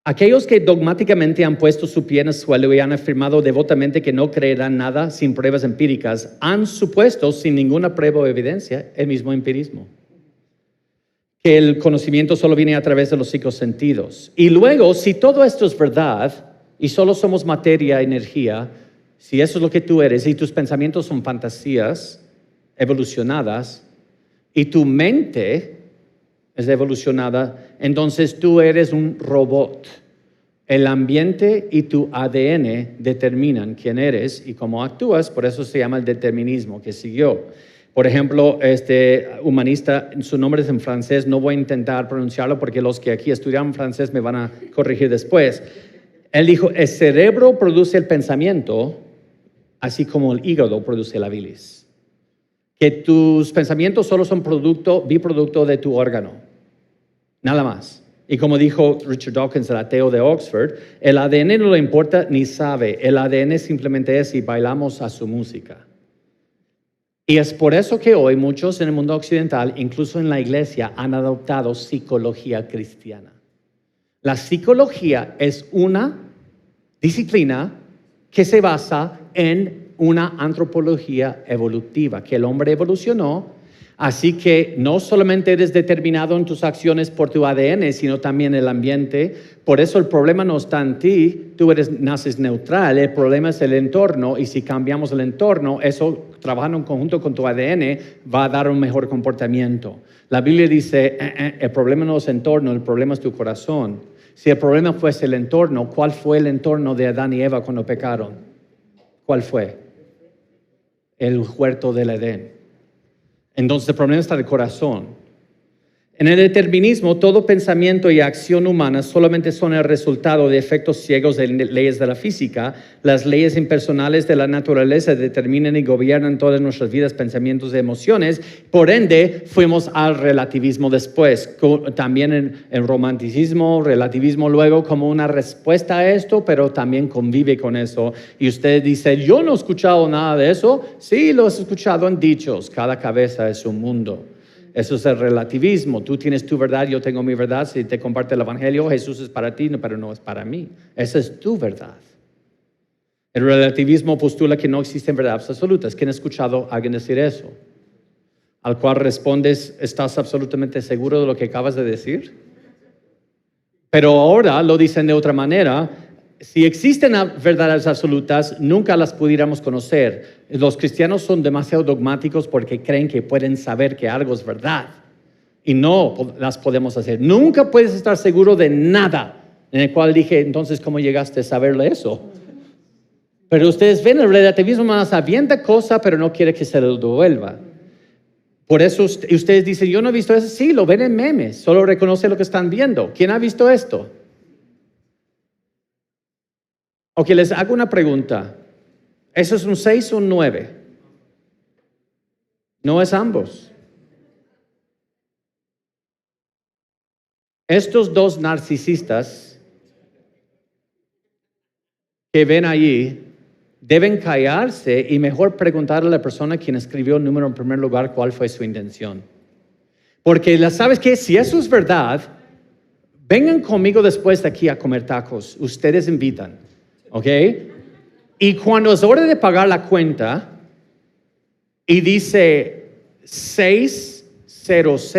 Speaker 1: Aquellos que dogmáticamente han puesto su pie en el suelo y han afirmado devotamente que no creerán nada sin pruebas empíricas, han supuesto sin ninguna prueba o evidencia el mismo empirismo. Que el conocimiento solo viene a través de los 5 sentidos. Y luego, si todo esto es verdad y solo somos materia, energía, si eso es lo que tú eres y tus pensamientos son fantasías evolucionadas y tu mente es evolucionada, entonces tú eres un robot. El ambiente y tu ADN determinan quién eres y cómo actúas, por eso se llama el determinismo que siguió. Por ejemplo, este humanista, su nombre es en francés, no voy a intentar pronunciarlo porque los que aquí estudian francés me van a corregir después. Él dijo, el cerebro produce el pensamiento, así como el hígado produce la bilis. Que tus pensamientos solo son biproducto de tu órgano, nada más. Y como dijo Richard Dawkins, el ateo de Oxford, el ADN no le importa ni sabe, el ADN simplemente es y bailamos a su música. Y es por eso que hoy muchos en el mundo occidental, incluso en la iglesia, han adoptado psicología cristiana. La psicología es una disciplina que se basa en una antropología evolutiva, que el hombre evolucionó Así que no solamente eres determinado en tus acciones por tu ADN, sino también el ambiente. Por eso el problema no está en ti, naces neutral, el problema es el entorno, y si cambiamos el entorno, eso trabajando en conjunto con tu ADN va a dar un mejor comportamiento. La Biblia dice, el problema no es el entorno, el problema es tu corazón. Si el problema fuese el entorno, ¿cuál fue el entorno de Adán y Eva cuando pecaron? ¿Cuál fue? El huerto del Edén. Entonces el problema está en el corazón. En el determinismo, todo pensamiento y acción humana solamente son el resultado de efectos ciegos de leyes de la física. Las leyes impersonales de la naturaleza determinan y gobiernan todas nuestras vidas, pensamientos y emociones. Por ende, fuimos al relativismo después. También en romanticismo, relativismo luego como una respuesta a esto, pero también convive con eso. Y usted dice, yo no he escuchado nada de eso. Sí, lo has escuchado en dichos. Cada cabeza es un mundo. Eso es el relativismo. Tú tienes tu verdad, yo tengo mi verdad. Si te comparte el evangelio, Jesús es para ti, pero no es para mí. Esa es tu verdad. El relativismo postula que no existen verdades absolutas. ¿Quién ha escuchado a alguien decir eso? Al cual respondes, ¿estás absolutamente seguro de lo que acabas de decir? Pero ahora lo dicen de otra manera. Si existen verdades absolutas, nunca las pudiéramos conocer. Los cristianos son demasiado dogmáticos porque creen que pueden saber que algo es verdad y no las podemos hacer. Nunca puedes estar seguro de nada. En el cual dije, entonces, ¿cómo llegaste a saberle eso? Pero ustedes ven, el relativismo más avienta cosa, pero no quiere que se lo devuelva. Por eso ustedes dicen, yo no he visto eso. Sí, lo ven en memes, solo reconoce lo que están viendo. ¿Quién ha visto esto? Ok, les hago una pregunta. ¿Eso es un 6 o un 9? No es ambos. Estos dos narcisistas que ven allí deben callarse y mejor preguntarle a la persona quien escribió el número en primer lugar cuál fue su intención. Porque ¿sabes qué? Si eso es verdad, vengan conmigo después de aquí a comer tacos. Ustedes invitan. ¿Ok? Y cuando es hora de pagar la cuenta y dice 600,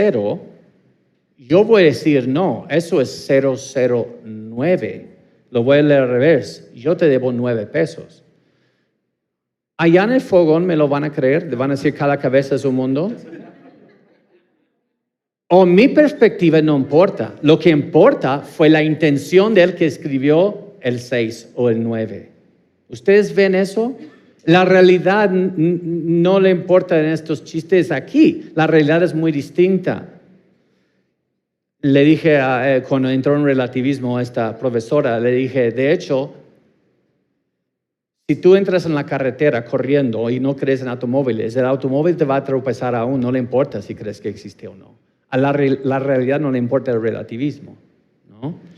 Speaker 1: yo voy a decir no, eso es 009. Lo voy a leer al revés. Yo te debo 9 pesos. Allá en el fogón me lo van a creer, le van a decir cada cabeza es un mundo. O mi perspectiva no importa. Lo que importa fue la intención de él que escribió el 6 o el 9. ¿Ustedes ven eso? La realidad no le importa en estos chistes aquí. La realidad es muy distinta. Le dije, cuando entró en relativismo a esta profesora, le dije, de hecho, si tú entras en la carretera corriendo y no crees en automóviles, el automóvil te va a tropezar aún, no le importa si crees que existe o no. A la realidad no le importa el relativismo, ¿no?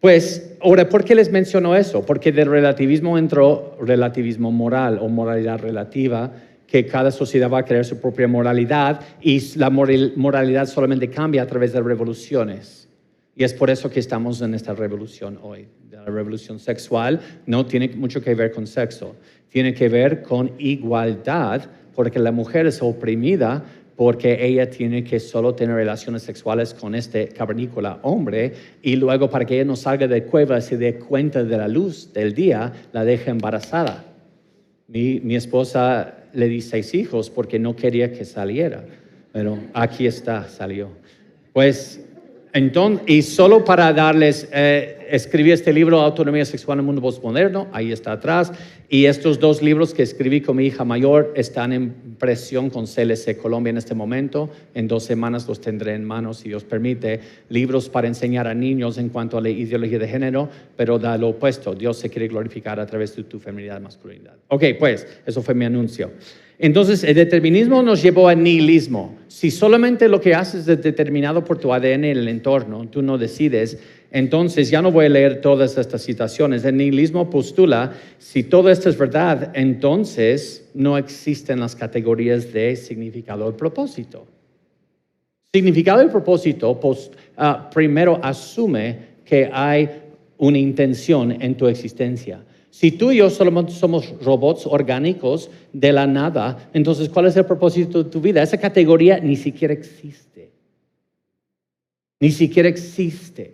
Speaker 1: Pues, ahora, ¿por qué les menciono eso? Porque del relativismo entró relativismo moral o moralidad relativa, que cada sociedad va a crear su propia moralidad y la moralidad solamente cambia a través de revoluciones. Y es por eso que estamos en esta revolución hoy. La revolución sexual no tiene mucho que ver con sexo, tiene que ver con igualdad, porque la mujer es oprimida porque ella tiene que solo tener relaciones sexuales con este cavernícola hombre y luego para que ella no salga de cueva y se dé cuenta de la luz del día, la deja embarazada. Mi esposa le di 6 hijos porque no quería que saliera, pero aquí está, salió. Pues, entonces, y solo para darles, escribí este libro, Autonomía Sexual en el Mundo Postmoderno, ahí está atrás, y estos 2 libros que escribí con mi hija mayor están en presión con CLC Colombia en este momento. En 2 semanas los tendré en manos, si Dios permite, libros para enseñar a niños en cuanto a la ideología de género, pero da lo opuesto, Dios se quiere glorificar a través de tu feminidad y masculinidad. Ok, pues, eso fue mi anuncio. Entonces, el determinismo nos llevó al nihilismo. Si solamente lo que haces es determinado por tu ADN en el entorno, tú no decides, entonces ya no voy a leer todas estas citaciones. El nihilismo postula, si todo esto es verdad, entonces no existen las categorías de significado y propósito. Significado y propósito primero asume que hay una intención en tu existencia. Si tú y yo solo somos robots orgánicos de la nada, entonces ¿cuál es el propósito de tu vida? Esa categoría ni siquiera existe. Ni siquiera existe.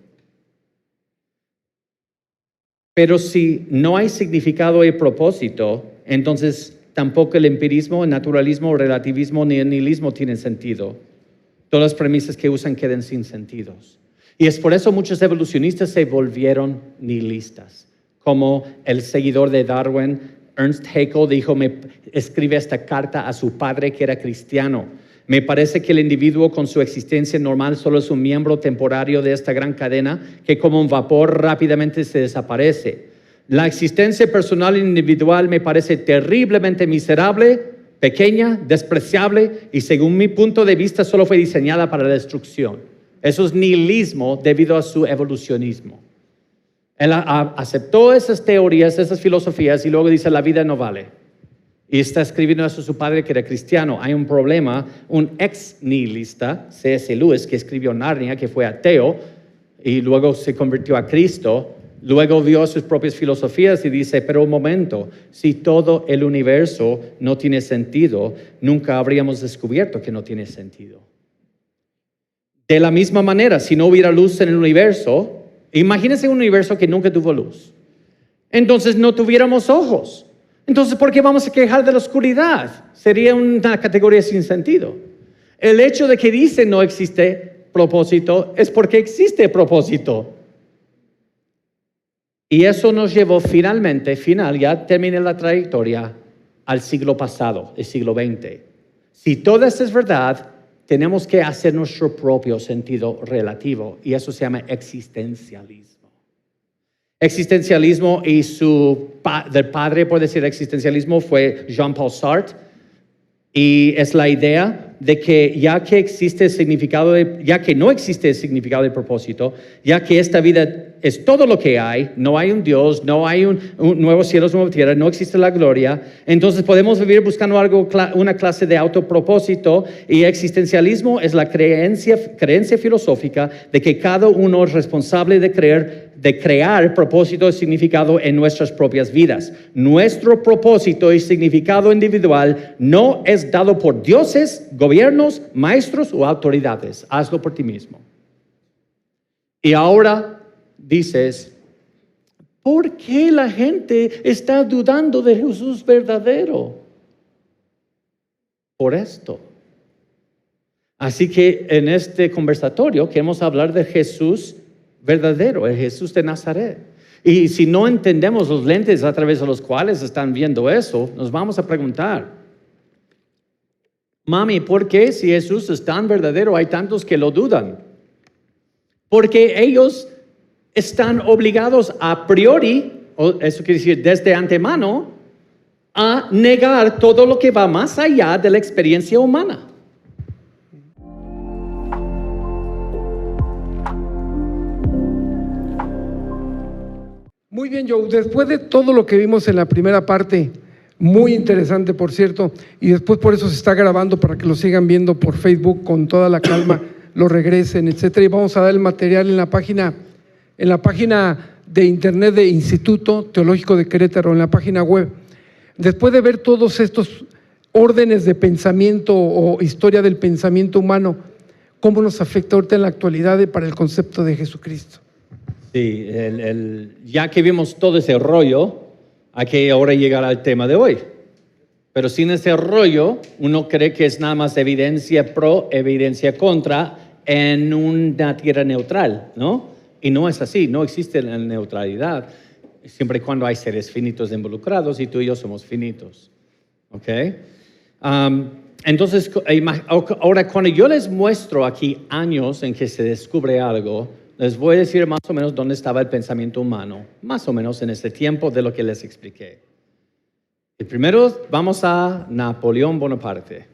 Speaker 1: Pero si no hay significado y propósito, entonces tampoco el empirismo, el naturalismo, el relativismo ni el nihilismo tienen sentido. Todas las premisas que usan quedan sin sentidos. Y es por eso muchos evolucionistas se volvieron nihilistas. Como el seguidor de Darwin, Ernst Haeckel, dijo, escribe esta carta a su padre que era cristiano. Me parece que el individuo con su existencia normal solo es un miembro temporario de esta gran cadena que como un vapor rápidamente se desaparece. La existencia personal e individual me parece terriblemente miserable, pequeña, despreciable y según mi punto de vista solo fue diseñada para la destrucción. Eso es nihilismo debido a su evolucionismo. Él aceptó esas teorías, esas filosofías y luego dice la vida no vale. Y está escribiendo eso a su padre que era cristiano. Hay un problema, un ex nihilista, C.S. Lewis, que escribió Narnia, que fue ateo y luego se convirtió a Cristo. Luego vio sus propias filosofías y dice, pero un momento, si todo el universo no tiene sentido, nunca habríamos descubierto que no tiene sentido. De la misma manera, si no hubiera luz en el universo, imagínense un universo que nunca tuvo luz. Entonces no tuviéramos ojos. Entonces, ¿por qué vamos a quejar de la oscuridad? Sería una categoría sin sentido. El hecho de que dice no existe propósito es porque existe propósito. Y eso nos llevó finalmente, ya terminé la trayectoria, al siglo pasado, el siglo XX. Si todo esto es verdad, tenemos que hacer nuestro propio sentido relativo y eso se llama existencialismo. Existencialismo y del padre, por decir existencialismo, fue Jean-Paul Sartre y es la idea de que ya que no existe el significado de propósito, ya que esta vida es todo lo que hay, no hay un Dios, no hay un nuevo cielo, nueva tierra, no existe la gloria, entonces podemos vivir buscando una clase de autopropósito y existencialismo es la creencia filosófica de que cada uno es responsable de crear propósito y significado en nuestras propias vidas. Nuestro propósito y significado individual no es dado por dioses, gobiernos, maestros o autoridades. Hazlo por ti mismo. Y ahora dices, ¿por qué la gente está dudando de Jesús verdadero? Por esto. Así que en este conversatorio queremos hablar de Jesús verdadero, el Jesús de Nazaret. Y si no entendemos los lentes a través de los cuales están viendo eso, nos vamos a preguntar, mami, ¿por qué si Jesús es tan verdadero hay tantos que lo dudan? Porque ellos están obligados a priori, eso quiere decir desde antemano, a negar todo lo que va más allá de la experiencia humana.
Speaker 2: Muy bien, Joe. Después de todo lo que vimos en la primera parte, muy interesante, por cierto, y después por eso se está grabando para que lo sigan viendo por Facebook con toda la calma, lo regresen, etcétera. Y vamos a dar el material en la página de internet de Instituto Teológico de Querétaro, en la página web. Después de ver todos estos órdenes de pensamiento o historia del pensamiento humano, ¿cómo nos afecta ahorita en la actualidad para el concepto de Jesucristo?
Speaker 1: Sí, ya que vimos todo ese rollo, hay que ahora llegar al tema de hoy. Pero sin ese rollo, uno cree que es nada más evidencia pro, evidencia contra en una tierra neutral, ¿no? Y no es así, no existe la neutralidad, siempre y cuando hay seres finitos involucrados y tú y yo somos finitos, ¿ok? Entonces, ahora cuando yo les muestro aquí años en que se descubre algo, les voy a decir más o menos dónde estaba el pensamiento humano, más o menos en ese tiempo de lo que les expliqué. Y primero vamos a Napoleón Bonaparte,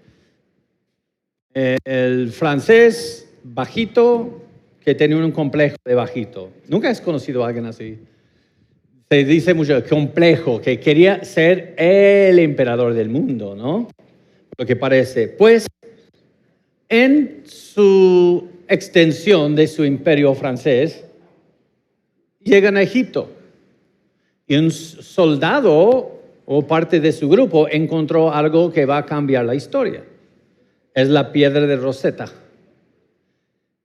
Speaker 1: el francés bajito que tenía un complejo de bajito. ¿Nunca has conocido a alguien así? Se dice mucho complejo, que quería ser el emperador del mundo, ¿no? Lo que parece. Pues en su extensión de su imperio francés, llegan a Egipto. Y un soldado o parte de su grupo encontró algo que va a cambiar la historia. Es la piedra de Rosetta.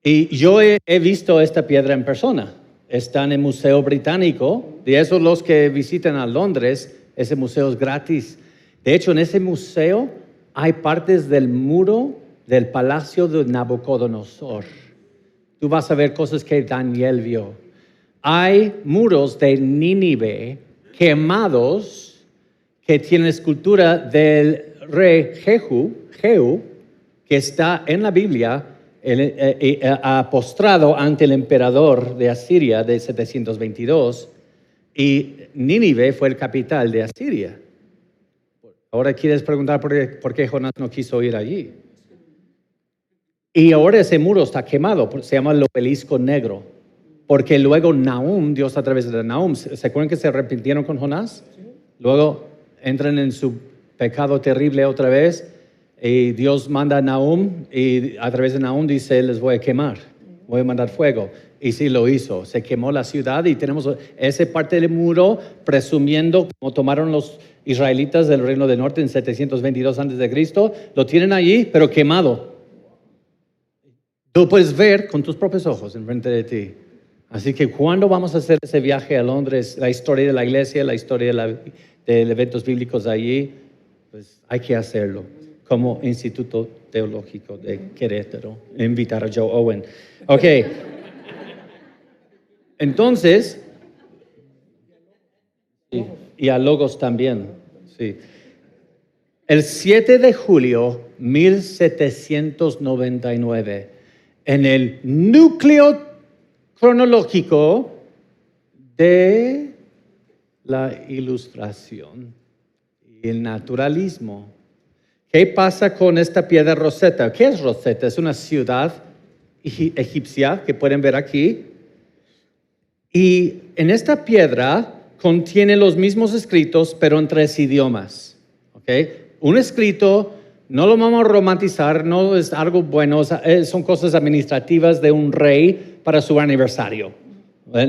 Speaker 1: Y yo he visto esta piedra en persona. Está en el Museo Británico. De esos los que visitan a Londres, ese museo es gratis. De hecho, en ese museo hay partes del muro del palacio de Nabucodonosor. Tú vas a ver cosas que Daniel vio. Hay muros de Nínive quemados que tienen escultura del rey Jehu, que está en la Biblia, postrado ante el emperador de Asiria de 722, y Nínive fue el capital de Asiria. Ahora quieres preguntar por qué Jonás no quiso ir allí. Y ahora ese muro está quemado, se llama el obelisco negro, porque luego Nahum, Dios a través de Nahum, ¿se acuerdan que se arrepintieron con Jonás? Luego entran en su pecado terrible otra vez, y Dios manda a Nahum, y a través de Nahum dice, les voy a quemar, voy a mandar fuego. Y sí lo hizo, se quemó la ciudad y tenemos esa parte del muro presumiendo como tomaron los israelitas del Reino del Norte en 722 a.C., lo tienen allí, pero quemado. Tú puedes ver con tus propios ojos enfrente de ti. Así que cuando vamos a hacer ese viaje a Londres, la historia de la iglesia, la historia de eventos bíblicos allí, pues hay que hacerlo como Instituto Teológico de Querétaro. Invitar a Joe Owen. Ok. Entonces, sí, y a Logos también. Sí. El 7 de julio 1799, en el núcleo cronológico de la Ilustración y el naturalismo. ¿Qué pasa con esta piedra Rosetta? ¿Qué es Rosetta? Es una ciudad egipcia que pueden ver aquí. Y en esta piedra contiene los mismos escritos, pero en 3 idiomas. ¿Okay? Un escrito, no lo vamos a romantizar, no es algo bueno, son cosas administrativas de un rey para su aniversario,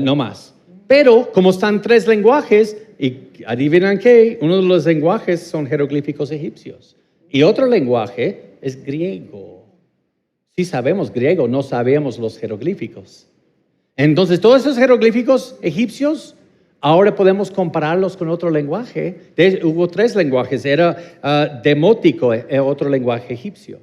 Speaker 1: no más. Pero como están 3 lenguajes, y adivinan qué, uno de los lenguajes son jeroglíficos egipcios. Y otro lenguaje es griego. Sí sabemos griego, no sabemos los jeroglíficos. Entonces, todos esos jeroglíficos egipcios, ahora podemos compararlos con otro lenguaje. Hubo 3 lenguajes, era demótico, otro lenguaje egipcio.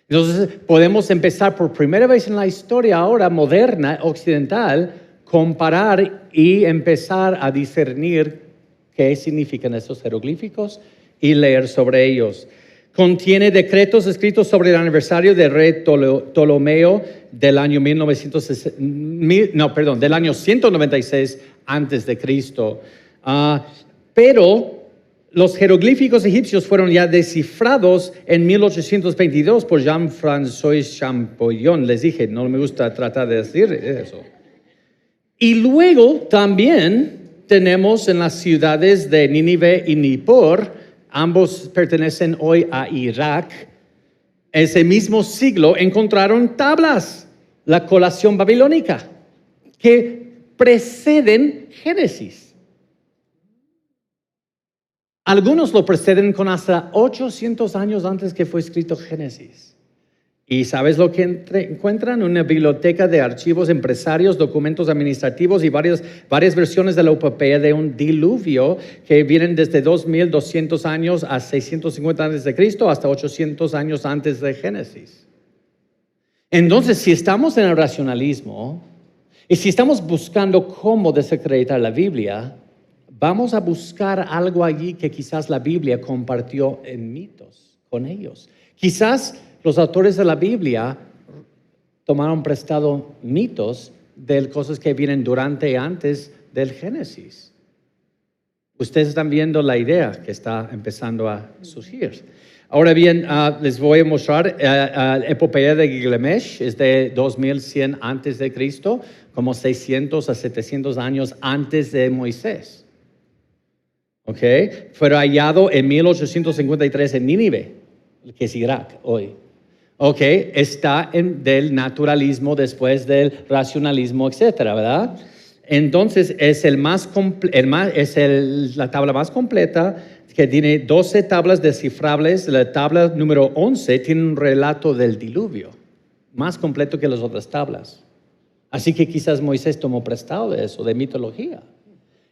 Speaker 1: Entonces, podemos empezar por primera vez en la historia ahora moderna, occidental, comparar y empezar a discernir qué significan esos jeroglíficos y leer sobre ellos. Contiene decretos escritos sobre el aniversario del rey Ptolomeo del año del año 196 antes de Cristo. Pero los jeroglíficos egipcios fueron ya descifrados en 1822 por Jean-François Champollion. Les dije, no me gusta tratar de decir eso. Y luego también tenemos en las ciudades de Nínive y Nippur, ambos pertenecen hoy a Irak. Ese mismo siglo encontraron tablas, la colación babilónica, que preceden Génesis. Algunos lo preceden con hasta 800 años antes que fue escrito Génesis. ¿Y sabes lo que encuentran? Una biblioteca de archivos empresarios, documentos administrativos y varias versiones de la epopeya de un diluvio que vienen desde 2200 años a 650 antes de Cristo hasta 800 años antes de Génesis. Entonces, si estamos en el racionalismo y si estamos buscando cómo desacreditar la Biblia, vamos a buscar algo allí que quizás la Biblia compartió en mitos con ellos. Quizás los autores de la Biblia tomaron prestado mitos de cosas que vienen durante y antes del Génesis. Ustedes están viendo la idea que está empezando a surgir. Ahora bien, les voy a mostrar la epopeya de Gilgamesh, es de 2100 antes de Cristo, como 600 a 700 años antes de Moisés. Fue hallado en 1853 en Nínive, que es Irak hoy. Está del naturalismo después del racionalismo, etcétera, ¿verdad? Entonces es la tabla más completa, que tiene 12 tablas descifrables. La tabla número 11 tiene un relato del diluvio, más completo que las otras tablas. Así que quizás Moisés tomó prestado de eso, de mitología.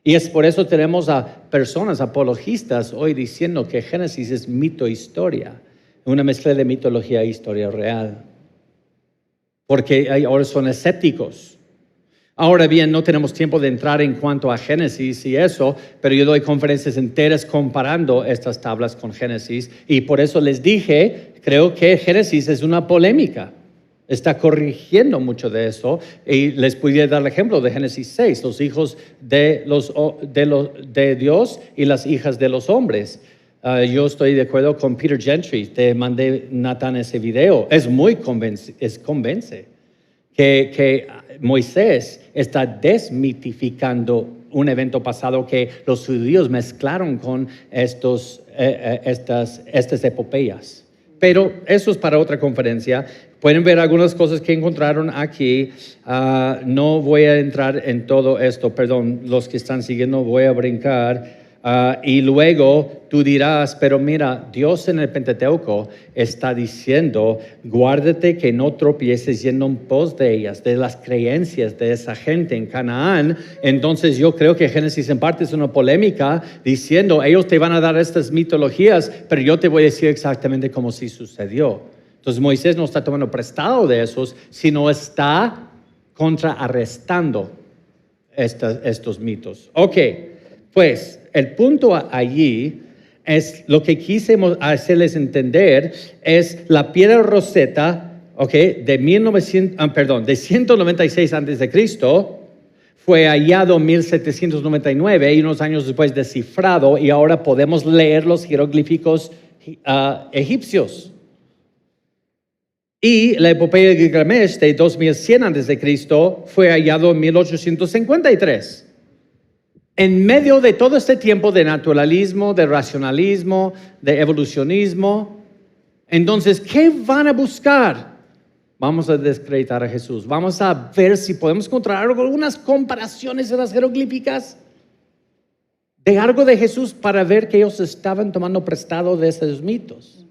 Speaker 1: Y es por eso tenemos a personas apologistas hoy diciendo que Génesis es mito-historia, una mezcla de mitología e historia real. Porque ahora son escépticos. Ahora bien, no tenemos tiempo de entrar en cuanto a Génesis y eso, pero yo doy conferencias enteras comparando estas tablas con Génesis, y por eso les dije, creo que Génesis es una polémica. Está corrigiendo mucho de eso, y les pudiera dar el ejemplo de Génesis 6, los hijos de Dios y las hijas de los hombres. Yo estoy de acuerdo con Peter Gentry, te mandé, Nathan, ese video. Es muy convence que Moisés está desmitificando un evento pasado que los judíos mezclaron con estas epopeyas. Pero eso es para otra conferencia. Pueden ver algunas cosas que encontraron aquí. No voy a entrar en todo esto, perdón, los que están siguiendo voy a brincar. Y luego tú dirás, pero mira, Dios en el Pentateuco está diciendo, guárdate que no tropieces yendo en pos de ellas, de las creencias de esa gente en Canaán. Entonces yo creo que Génesis en parte es una polémica diciendo, ellos te van a dar estas mitologías, pero yo te voy a decir exactamente cómo sí sucedió. Entonces Moisés no está tomando prestado de esos, sino está contrarrestando estos mitos. Ok, pues el punto allí es lo que quise hacerles entender es la piedra Rosetta, de 196 antes de Cristo, fue hallado en 1799 y unos años después descifrado, y ahora podemos leer los jeroglíficos egipcios. Y la epopeya de Gilgamesh de 2100 antes de Cristo fue hallado en 1853. En medio de todo este tiempo de naturalismo, de racionalismo, de evolucionismo, entonces, ¿qué van a buscar? Vamos a desacreditar a Jesús. Vamos a ver si podemos encontrar algunas comparaciones en las jeroglíficas de algo de Jesús para ver que ellos estaban tomando prestado de esos mitos.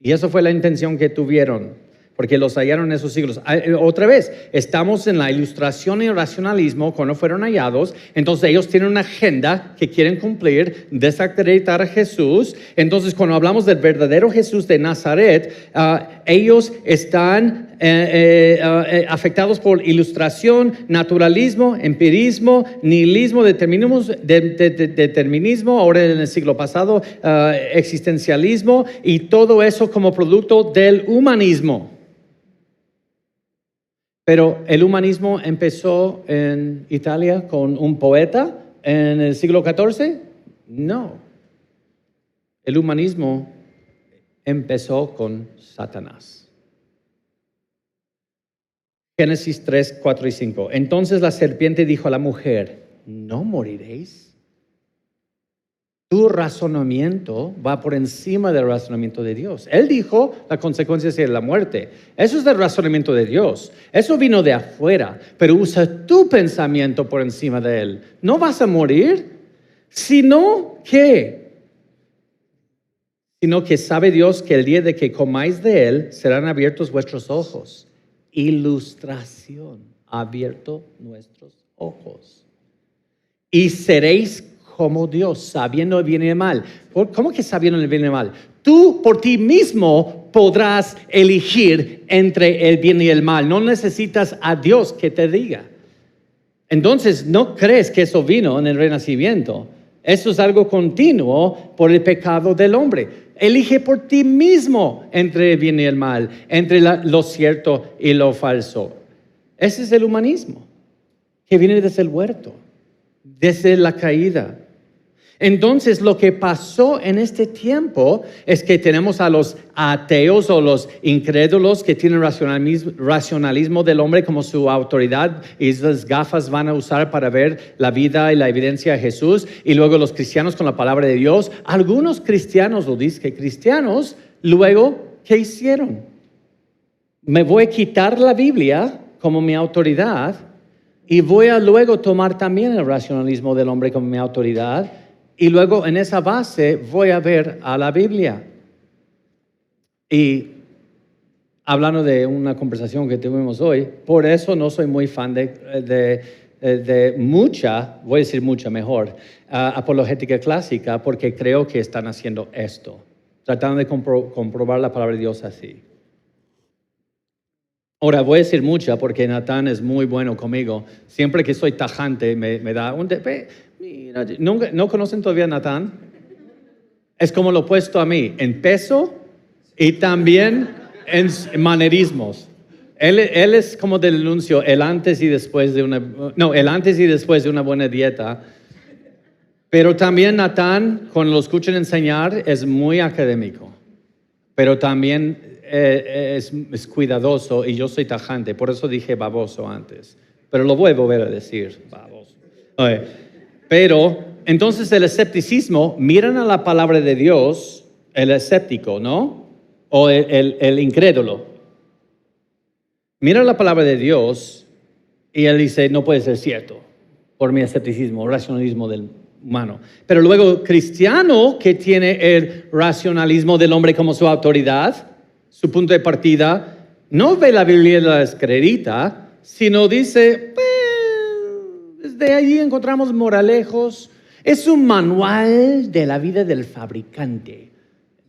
Speaker 1: Y eso fue la intención que tuvieron, porque los hallaron en esos siglos. Otra vez, estamos en la ilustración y el racionalismo cuando fueron hallados. Entonces ellos tienen una agenda que quieren cumplir, desacreditar a Jesús. Entonces cuando hablamos del verdadero Jesús de Nazaret, ellos están afectados por ilustración, naturalismo, empirismo, nihilismo, determinismo, ahora en el siglo pasado, existencialismo, y todo eso como producto del humanismo. Pero el humanismo empezó en Italia con un poeta en el siglo XIV. No. El humanismo empezó con Satanás. Génesis 3, 4 y 5. Entonces la serpiente dijo a la mujer, ¿no moriréis? Tu razonamiento va por encima del razonamiento de Dios. Él dijo, la consecuencia sería la muerte. Eso es del razonamiento de Dios. Eso vino de afuera, pero usa tu pensamiento por encima de él. No vas a morir, sino que sabe Dios que el día de que comáis de él, serán abiertos vuestros ojos. Ilustración, abierto nuestros ojos. Y seréis como Dios, sabiendo el bien y el mal. ¿Cómo que sabiendo el bien y el mal? Tú por ti mismo podrás elegir entre el bien y el mal. No necesitas a Dios que te diga. Entonces, no crees que eso vino en el renacimiento. Eso es algo continuo por el pecado del hombre. Elige por ti mismo entre el bien y el mal, entre lo cierto y lo falso. Ese es el humanismo que viene desde el huerto, desde la caída. Entonces, lo que pasó en este tiempo es que tenemos a los ateos o los incrédulos que tienen racionalismo del hombre como su autoridad, y esas gafas van a usar para ver la vida y la evidencia de Jesús. Y luego los cristianos con la palabra de Dios. Algunos cristianos, lo dice que cristianos, luego, ¿qué hicieron? Me voy a quitar la Biblia como mi autoridad y voy a luego tomar también el racionalismo del hombre como mi autoridad y luego en esa base voy a ver a la Biblia. Y hablando de una conversación que tuvimos hoy, por eso no soy muy fan de mucha, voy a decir mucha mejor, apologética clásica, porque creo que están haciendo esto, tratando de comprobar la palabra de Dios así. Ahora voy a decir mucha porque Natán es muy bueno conmigo. Siempre que soy tajante me da un... Mira, ¿no conocen todavía a Natán? Es como lo opuesto a mí, en peso y también en manerismos. Él es como del anuncio, el antes y después de una buena dieta. Pero también Natán, cuando lo escuchan enseñar, es muy académico. Pero también es cuidadoso y yo soy tajante. Por eso dije baboso antes. Pero lo voy a volver a decir, baboso. Okay. Pero, entonces el escepticismo, miran a la palabra de Dios, el escéptico, ¿no? O el incrédulo. Mira la palabra de Dios y él dice, no puede ser cierto por mi escepticismo, racionalismo del humano. Pero luego cristiano que tiene el racionalismo del hombre como su autoridad, su punto de partida, no ve la Biblia y la desacredita, sino dice, desde allí encontramos moralejos. Es un manual de la vida del fabricante.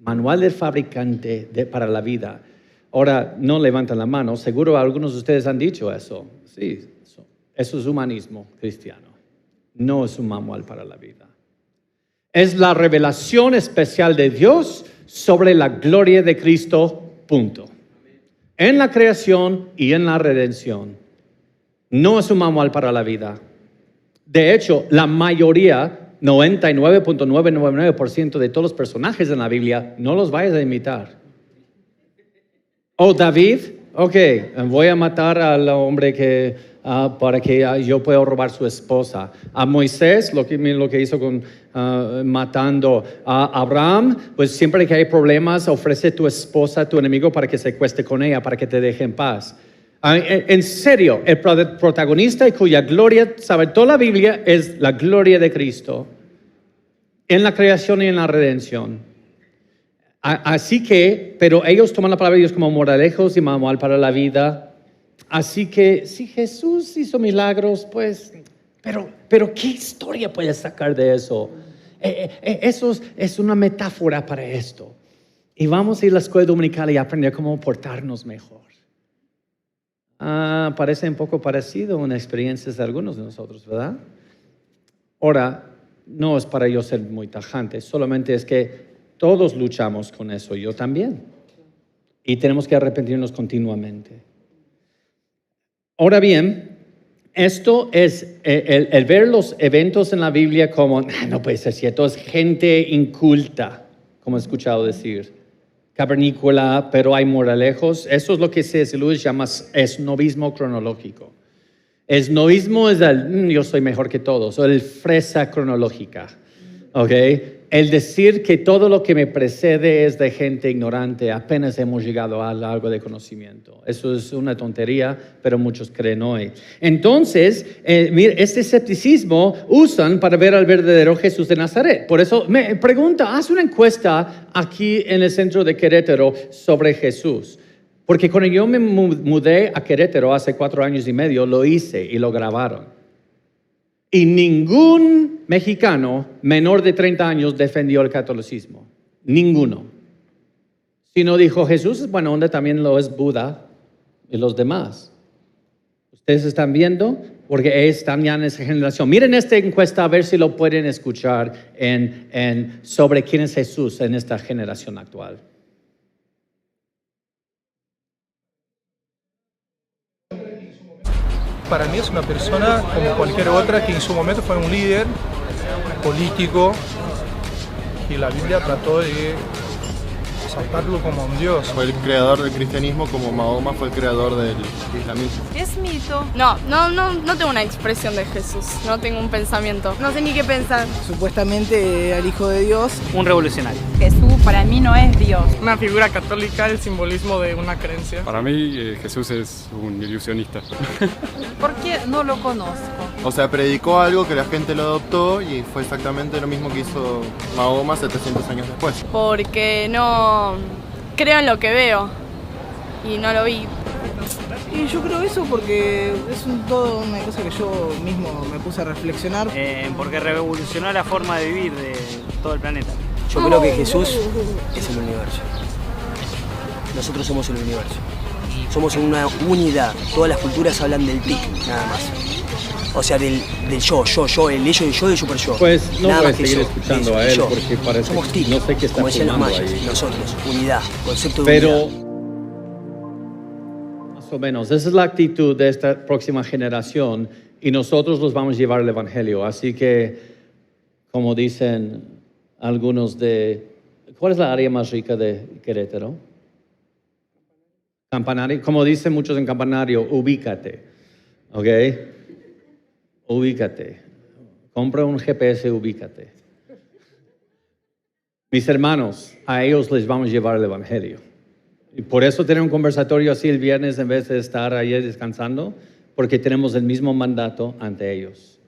Speaker 1: Manual del fabricante para la vida. Ahora, no levantan la mano, seguro algunos de ustedes han dicho eso. Sí, eso es humanismo cristiano. No es un manual para la vida. Es la revelación especial de Dios sobre la gloria de Cristo, punto. En la creación y en la redención. No es un manual para la vida. De hecho, la mayoría, 99.999% de todos los personajes en la Biblia, no los vayas a imitar. Oh, David, ok, voy a matar al hombre para que yo pueda robar su esposa. A Moisés, lo que hizo matando a Abraham, pues siempre que hay problemas, ofrece tu esposa a tu enemigo para que se acueste con ella, para que te deje en paz. En serio, el protagonista y cuya gloria, sabe, toda la Biblia es la gloria de Cristo en la creación y en la redención. Así que, pero ellos toman la palabra de Dios como moralejos y manual para la vida. Así que si Jesús hizo milagros, pues, pero ¿qué historia puedes sacar de eso? Eso es una metáfora para esto. Y vamos a ir a la escuela dominical y aprender cómo portarnos mejor. Parece un poco parecido a una experiencia de algunos de nosotros, ¿verdad? Ahora, no es para yo ser muy tajante, solamente es que todos luchamos con eso, yo también. Y tenemos que arrepentirnos continuamente. Ahora bien, esto es el ver los eventos en la Biblia como, no puede ser cierto, es gente inculta, como he escuchado decir. Cavernícola, pero hay moralejos. Eso es lo que C.S. Lewis llama esnovismo cronológico. Esnovismo es yo soy mejor que todos, o el fresa cronológica. ¿Okay? El decir que todo lo que me precede es de gente ignorante, apenas hemos llegado a algo de conocimiento. Eso es una tontería, pero muchos creen hoy. Entonces, mira, este escepticismo usan para ver al verdadero Jesús de Nazaret. Por eso me pregunta, haz una encuesta aquí en el centro de Querétaro sobre Jesús. Porque cuando yo me mudé a Querétaro hace 4 años y medio, lo hice y lo grabaron. Y ningún mexicano menor de 30 años defendió el catolicismo. Ninguno. Sino dijo, Jesús es buena onda, también lo es Buda y los demás. Ustedes están viendo, porque están ya en esa generación. Miren esta encuesta a ver si lo pueden escuchar sobre quién es Jesús en esta generación actual.
Speaker 3: Para mí es una persona como cualquier otra que en su momento fue un líder político y la Biblia trató de exaltarlo como un dios.
Speaker 4: Fue el creador del cristianismo como Mahoma fue el creador del islamismo.
Speaker 5: Es mito. No tengo una expresión de Jesús, no tengo un pensamiento. No sé ni qué pensar.
Speaker 6: Supuestamente era el hijo de Dios.
Speaker 7: Un revolucionario.
Speaker 8: Jesús para mí no es Dios.
Speaker 9: Una figura católica, el simbolismo de una creencia.
Speaker 10: Para mí Jesús es un ilusionista.
Speaker 8: Porque no lo conozco.
Speaker 4: O sea, predicó algo que la gente lo adoptó y fue exactamente lo mismo que hizo Mahoma 700 años después.
Speaker 5: Porque no creo en lo que veo y no lo vi.
Speaker 6: Y yo creo eso porque es todo una cosa que yo mismo me puse a reflexionar.
Speaker 7: Porque revolucionó la forma de vivir de todo el planeta.
Speaker 11: Yo creo que Jesús es el universo. Nosotros somos el universo. Somos una unidad. Todas las culturas hablan del tic, nada más. O sea, del yo, el ello y yo del super yo.
Speaker 1: Pues no
Speaker 11: nada
Speaker 1: voy a
Speaker 11: más que
Speaker 1: seguir
Speaker 11: eso,
Speaker 1: escuchando a él
Speaker 11: yo.
Speaker 1: porque parece
Speaker 11: Somos
Speaker 1: que
Speaker 11: tic,
Speaker 1: no sé qué está
Speaker 11: como decían los
Speaker 1: fumando
Speaker 11: mayas.
Speaker 1: ahí.
Speaker 11: Nosotros, unidad, concepto de
Speaker 1: Pero
Speaker 11: unidad.
Speaker 1: más o menos, esa es la actitud de esta próxima generación y nosotros los vamos a llevar al Evangelio. Así que, como dicen algunos ¿cuál es la área más rica de Querétaro? Campanario. Como dicen muchos en Campanario, ubícate. ¿Ok? Ubícate. Compra un GPS, ubícate. Mis hermanos, a ellos les vamos a llevar el Evangelio. Y por eso tener un conversatorio así el viernes en vez de estar ahí descansando, porque tenemos el mismo mandato ante ellos.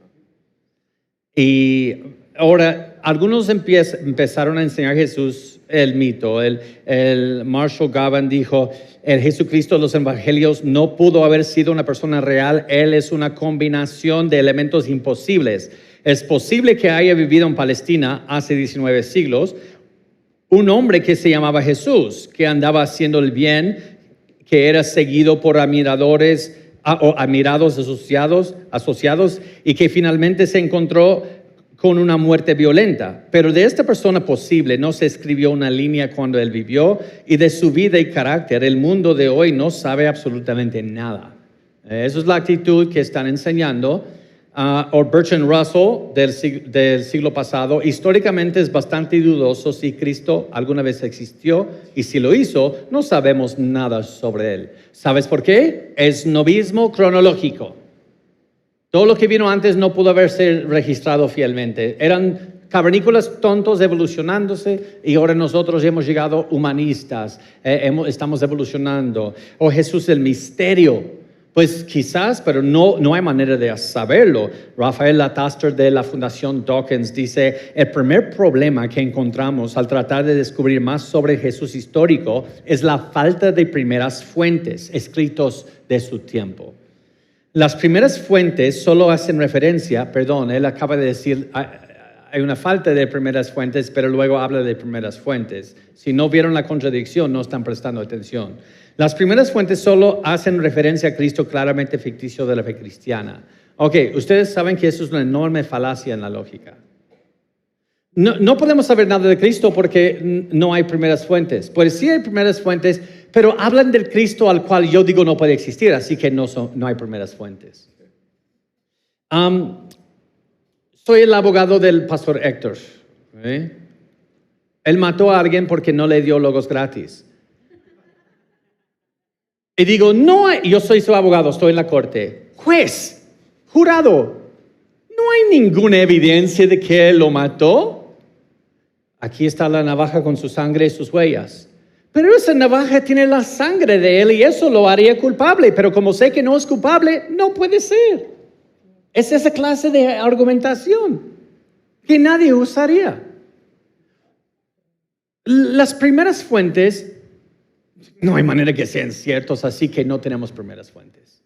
Speaker 1: Y ahora, algunos empezaron a enseñar a Jesús el mito. El Marshall Gavin dijo, el Jesucristo de los evangelios no pudo haber sido una persona real, él es una combinación de elementos imposibles. Es posible que haya vivido en Palestina hace 19 siglos, un hombre que se llamaba Jesús, que andaba haciendo el bien, que era seguido por admiradores o admirados asociados y que finalmente se encontró con una muerte violenta. Pero de esta persona posible no se escribió una línea cuando él vivió y de su vida y carácter el mundo de hoy no sabe absolutamente nada. Esa es la actitud que están enseñando. O Bertrand Russell del siglo pasado, históricamente es bastante dudoso si Cristo alguna vez existió y si lo hizo, no sabemos nada sobre él. ¿Sabes por qué? Es novismo cronológico. Todo lo que vino antes no pudo haberse registrado fielmente. Eran cavernícolas tontos evolucionándose y ahora nosotros hemos llegado humanistas, estamos evolucionando. O Jesús el misterio. Pues quizás, pero no hay manera de saberlo. Rafael Lataster de la Fundación Dawkins dice, el primer problema que encontramos al tratar de descubrir más sobre Jesús histórico es la falta de primeras fuentes, escritos de su tiempo. Las primeras fuentes solo hacen referencia, él acaba de decir, hay una falta de primeras fuentes, pero luego habla de primeras fuentes. Si no vieron la contradicción, no están prestando atención. Las primeras fuentes solo hacen referencia a Cristo claramente ficticio de la fe cristiana. Ok, ustedes saben que eso es una enorme falacia en la lógica. No podemos saber nada de Cristo porque no hay primeras fuentes. Pues sí hay primeras fuentes, pero hablan del Cristo al cual yo digo no puede existir, así que no hay primeras fuentes. Soy el abogado del pastor Héctor. Él mató a alguien porque no le dio logos gratis. Y digo, yo soy su abogado, estoy en la corte. Juez, jurado, ¿no hay ninguna evidencia de que él lo mató? Aquí está la navaja con su sangre y sus huellas. Pero esa navaja tiene la sangre de él y eso lo haría culpable. Pero como sé que no es culpable, no puede ser. Es esa clase de argumentación que nadie usaría. Las primeras fuentes no hay manera que sean ciertos, así que no tenemos primeras fuentes.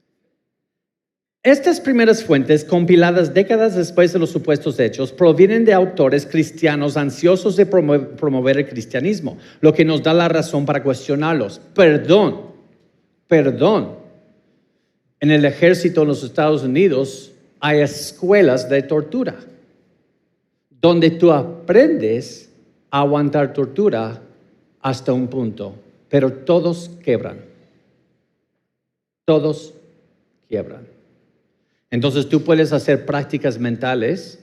Speaker 1: Estas primeras fuentes, compiladas décadas después de los supuestos hechos, provienen de autores cristianos ansiosos de promover el cristianismo, lo que nos da la razón para cuestionarlos. Perdón. En el ejército en los Estados Unidos hay escuelas de tortura, donde tú aprendes a aguantar tortura hasta un punto. Pero todos quiebran. Todos quiebran. Entonces tú puedes hacer prácticas mentales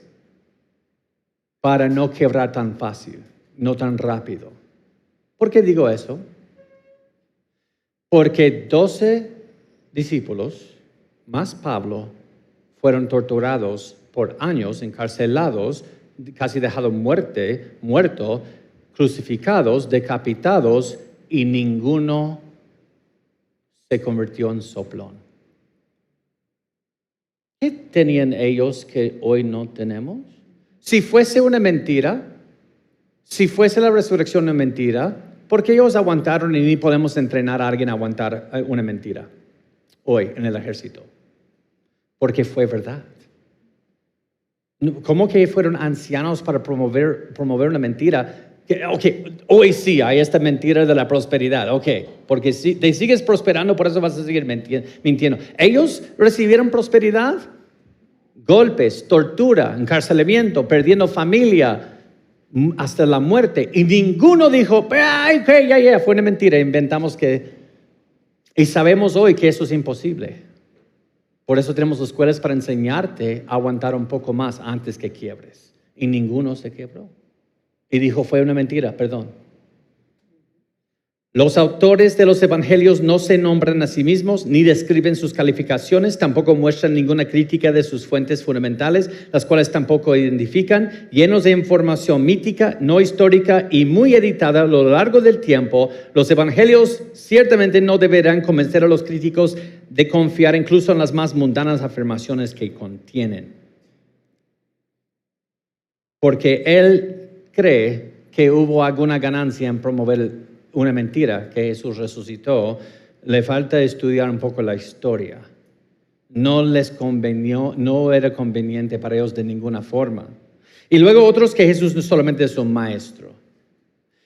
Speaker 1: para no quebrar tan fácil, no tan rápido. ¿Por qué digo eso? Porque 12 discípulos, más Pablo, fueron torturados por años, encarcelados, casi dejados muertos, crucificados, decapitados, y ninguno se convirtió en soplón. ¿Qué tenían ellos que hoy no tenemos? Si fuese una mentira, si fuese la resurrección una mentira, ¿por qué ellos aguantaron y ni podemos entrenar a alguien a aguantar una mentira hoy en el ejército? Porque fue verdad. ¿Cómo que fueron ancianos para promover una mentira? Hoy sí hay esta mentira de la prosperidad. Porque si te sigues prosperando, por eso vas a seguir mintiendo. Ellos recibieron prosperidad, golpes, tortura, encarcelamiento, perdiendo familia, hasta la muerte. Y ninguno dijo, ya, fue una mentira, inventamos que... Y sabemos hoy que eso es imposible. Por eso tenemos escuelas para enseñarte a aguantar un poco más antes que quiebres. Y ninguno se quebró. Y dijo, fue una mentira, perdón. Los autores de los evangelios no se nombran a sí mismos, ni describen sus calificaciones, tampoco muestran ninguna crítica de sus fuentes fundamentales, las cuales tampoco identifican, llenos de información mítica, no histórica y muy editada a lo largo del tiempo. Los evangelios ciertamente no deberán convencer a los críticos de confiar incluso en las más mundanas afirmaciones que contienen. Porque él cree que hubo alguna ganancia en promover una mentira, que Jesús resucitó. Le falta estudiar un poco la historia. No les convenió, no era conveniente para ellos de ninguna forma. Y luego otros que Jesús no solamente es un maestro.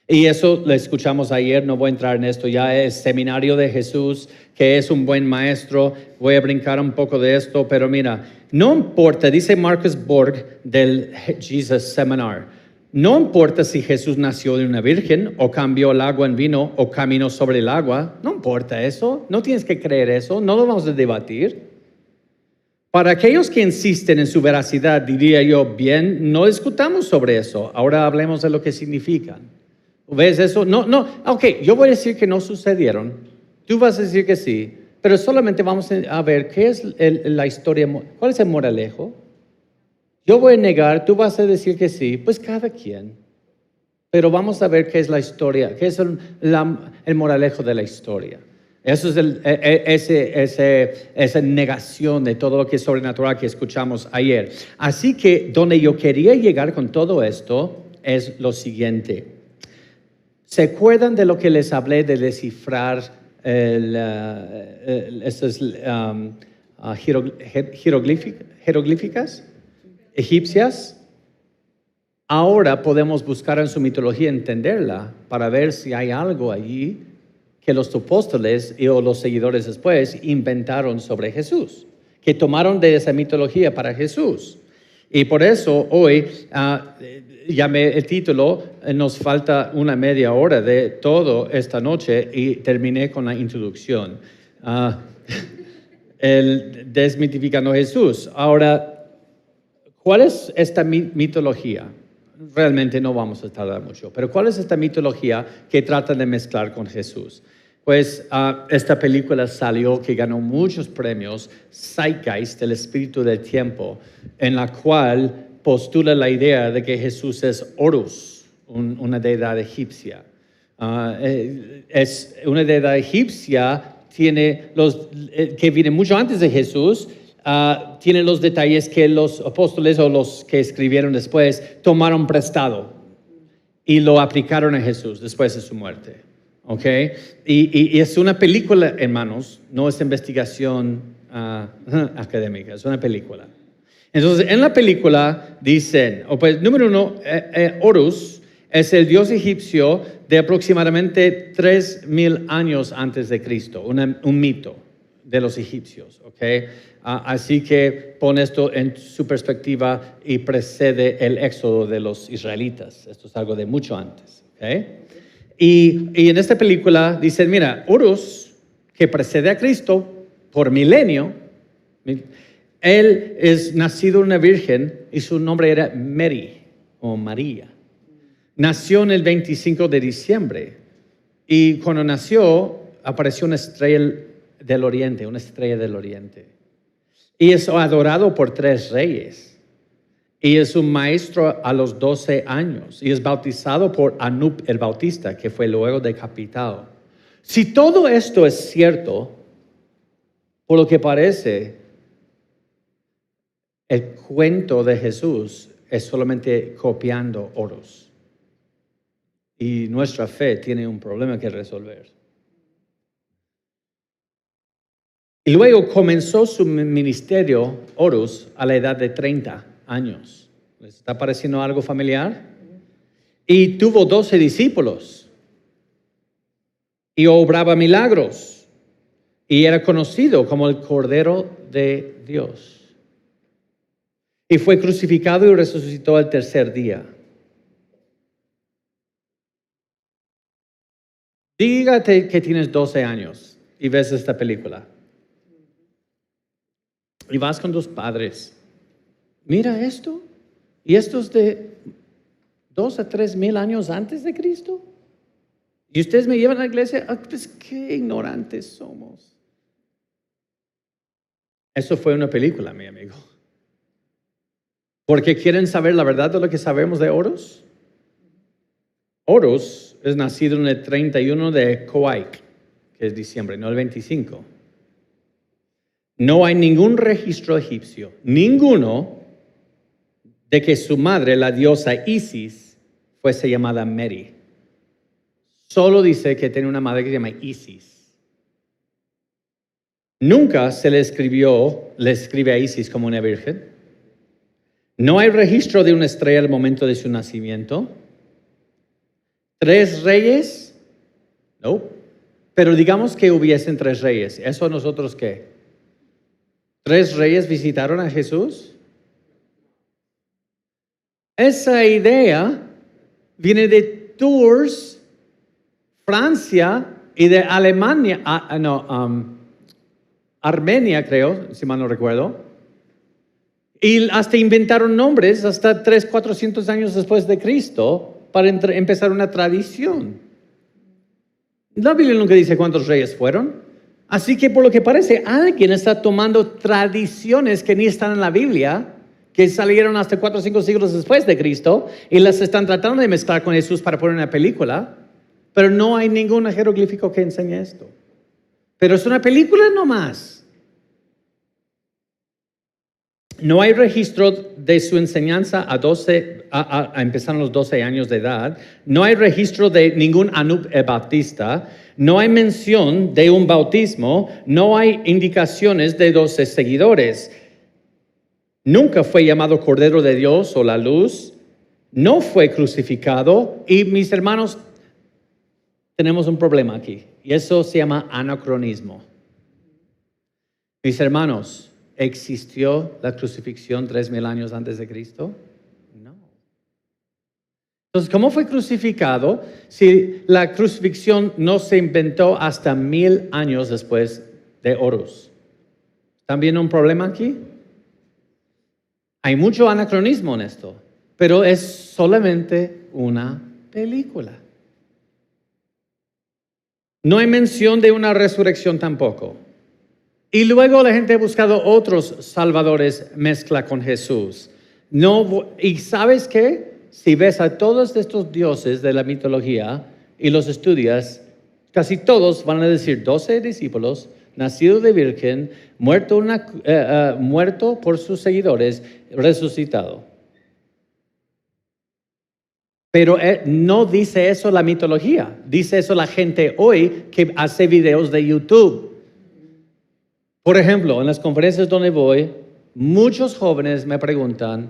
Speaker 1: Y eso lo escuchamos ayer, no voy a entrar en esto, ya es seminario de Jesús, que es un buen maestro. Voy a brincar un poco de esto, pero mira, no importa, dice Marcus Borg del Jesus Seminar, no importa si Jesús nació de una virgen, o cambió el agua en vino, o caminó sobre el agua. No importa eso. No tienes que creer eso. No lo vamos a debatir. Para aquellos que insisten en su veracidad, diría yo, bien, no discutamos sobre eso. Ahora hablemos de lo que significan. ¿Ves eso? No. Yo voy a decir que no sucedieron. Tú vas a decir que sí. Pero solamente vamos a ver qué es la historia. ¿Cuál es el moralejo? Yo voy a negar, tú vas a decir que sí, pues cada quien. Pero vamos a ver qué es la historia, qué es el moralejo de la historia. Eso es esa negación de todo lo que es sobrenatural que escuchamos ayer. Así que donde yo quería llegar con todo esto es lo siguiente. ¿Se acuerdan de lo que les hablé de descifrar estas jeroglíficas egipcias? Ahora podemos buscar en su mitología, entenderla, para ver si hay algo allí que los apóstoles o los seguidores después inventaron sobre Jesús, que tomaron de esa mitología para Jesús. Y por eso hoy llamé el título, nos falta una media hora de todo esta noche y terminé con la introducción. El desmitificando a Jesús. Ahora, ¿cuál es esta mitología? Realmente no vamos a tardar mucho, pero ¿cuál es esta mitología que trata de mezclar con Jesús? Pues esta película salió que ganó muchos premios, Zeitgeist, el espíritu del tiempo, en la cual postula la idea de que Jesús es Horus, una deidad egipcia. Es una deidad egipcia, que viene mucho antes de Jesús. Tiene los detalles que los apóstoles o los que escribieron después tomaron prestado y lo aplicaron a Jesús después de su muerte. Y es una película, hermanos, no es investigación académica, es una película. Entonces, en la película dicen, número 1, Horus es el dios egipcio de aproximadamente 3,000 años antes de Cristo, un mito de los egipcios, así que pon esto en su perspectiva y precede el éxodo de los israelitas. Esto es algo de mucho antes, y en esta película dicen, mira, Horus, que precede a Cristo por milenio, él es nacido una virgen y su nombre era Mary o María. Nació en el 25 de diciembre Y cuando nació, apareció una estrella del oriente, una estrella del oriente. Y es adorado por 3 reyes. Y es un maestro a los 12 años. Y es bautizado por Anup el Bautista, que fue luego decapitado. Si todo esto es cierto, por lo que parece, el cuento de Jesús es solamente copiando Horus. Y nuestra fe tiene un problema que resolver. Y luego comenzó su ministerio, Horus, a la edad de 30 años. ¿Les está pareciendo algo familiar? Y tuvo 12 discípulos. Y obraba milagros. Y era conocido como el Cordero de Dios. Y fue crucificado y resucitó al 3er día. Dígate que tienes 12 años y ves esta película. Y vas con tus padres. Mira esto. Y esto es de 2 a 3 mil años antes de Cristo. Y ustedes me llevan a la iglesia. Pues qué ignorantes somos. Eso fue una película, mi amigo. Porque quieren saber la verdad de lo que sabemos de Horus. Horus es nacido en el 31 de Coac, que es diciembre, no el 25. No hay ningún registro egipcio, ninguno, de que su madre, la diosa Isis, fuese llamada Mary. Solo dice que tiene una madre que se llama Isis. Nunca se le escribe a Isis como una virgen. No hay registro de una estrella al momento de su nacimiento. 3 reyes, no. Pero digamos que hubiesen 3 reyes. ¿Eso nosotros qué? ¿3 reyes visitaron a Jesús? Esa idea viene de Tours, Francia y de Alemania, Armenia creo, si mal no recuerdo. Y hasta inventaron nombres hasta 400 años después de Cristo para empezar una tradición. La Biblia nunca dice cuántos reyes fueron. Así que por lo que parece, alguien está tomando tradiciones que ni están en la Biblia, que salieron hasta 4 o 5 siglos después de Cristo, y las están tratando de mezclar con Jesús para poner una película, pero no hay ningún jeroglífico que enseñe esto. Pero es una película nomás. No hay registro de su enseñanza a empezar a los 12 años de edad. No hay registro de ningún Anup el Bautista. No hay mención de un bautismo. No hay indicaciones de 12 seguidores. Nunca fue llamado Cordero de Dios o la Luz. No fue crucificado. Y mis hermanos, tenemos un problema aquí. Y eso se llama anacronismo. Mis hermanos, ¿existió la crucifixión 3,000 años antes de Cristo? No. Entonces, ¿cómo fue crucificado si la crucifixión no se inventó hasta 1000 años después de Horus? ¿También un problema aquí? Hay mucho anacronismo en esto, pero es solamente una película. No hay mención de una resurrección tampoco. Y luego la gente ha buscado otros salvadores mezcla con Jesús. ¿Y sabes qué? Si ves a todos estos dioses de la mitología y los estudias, casi todos van a decir 12 discípulos, nacido de virgen, muerto por sus seguidores, resucitado. Pero no dice eso la mitología, dice eso la gente hoy que hace videos de YouTube. Por ejemplo, en las conferencias donde voy, muchos jóvenes me preguntan,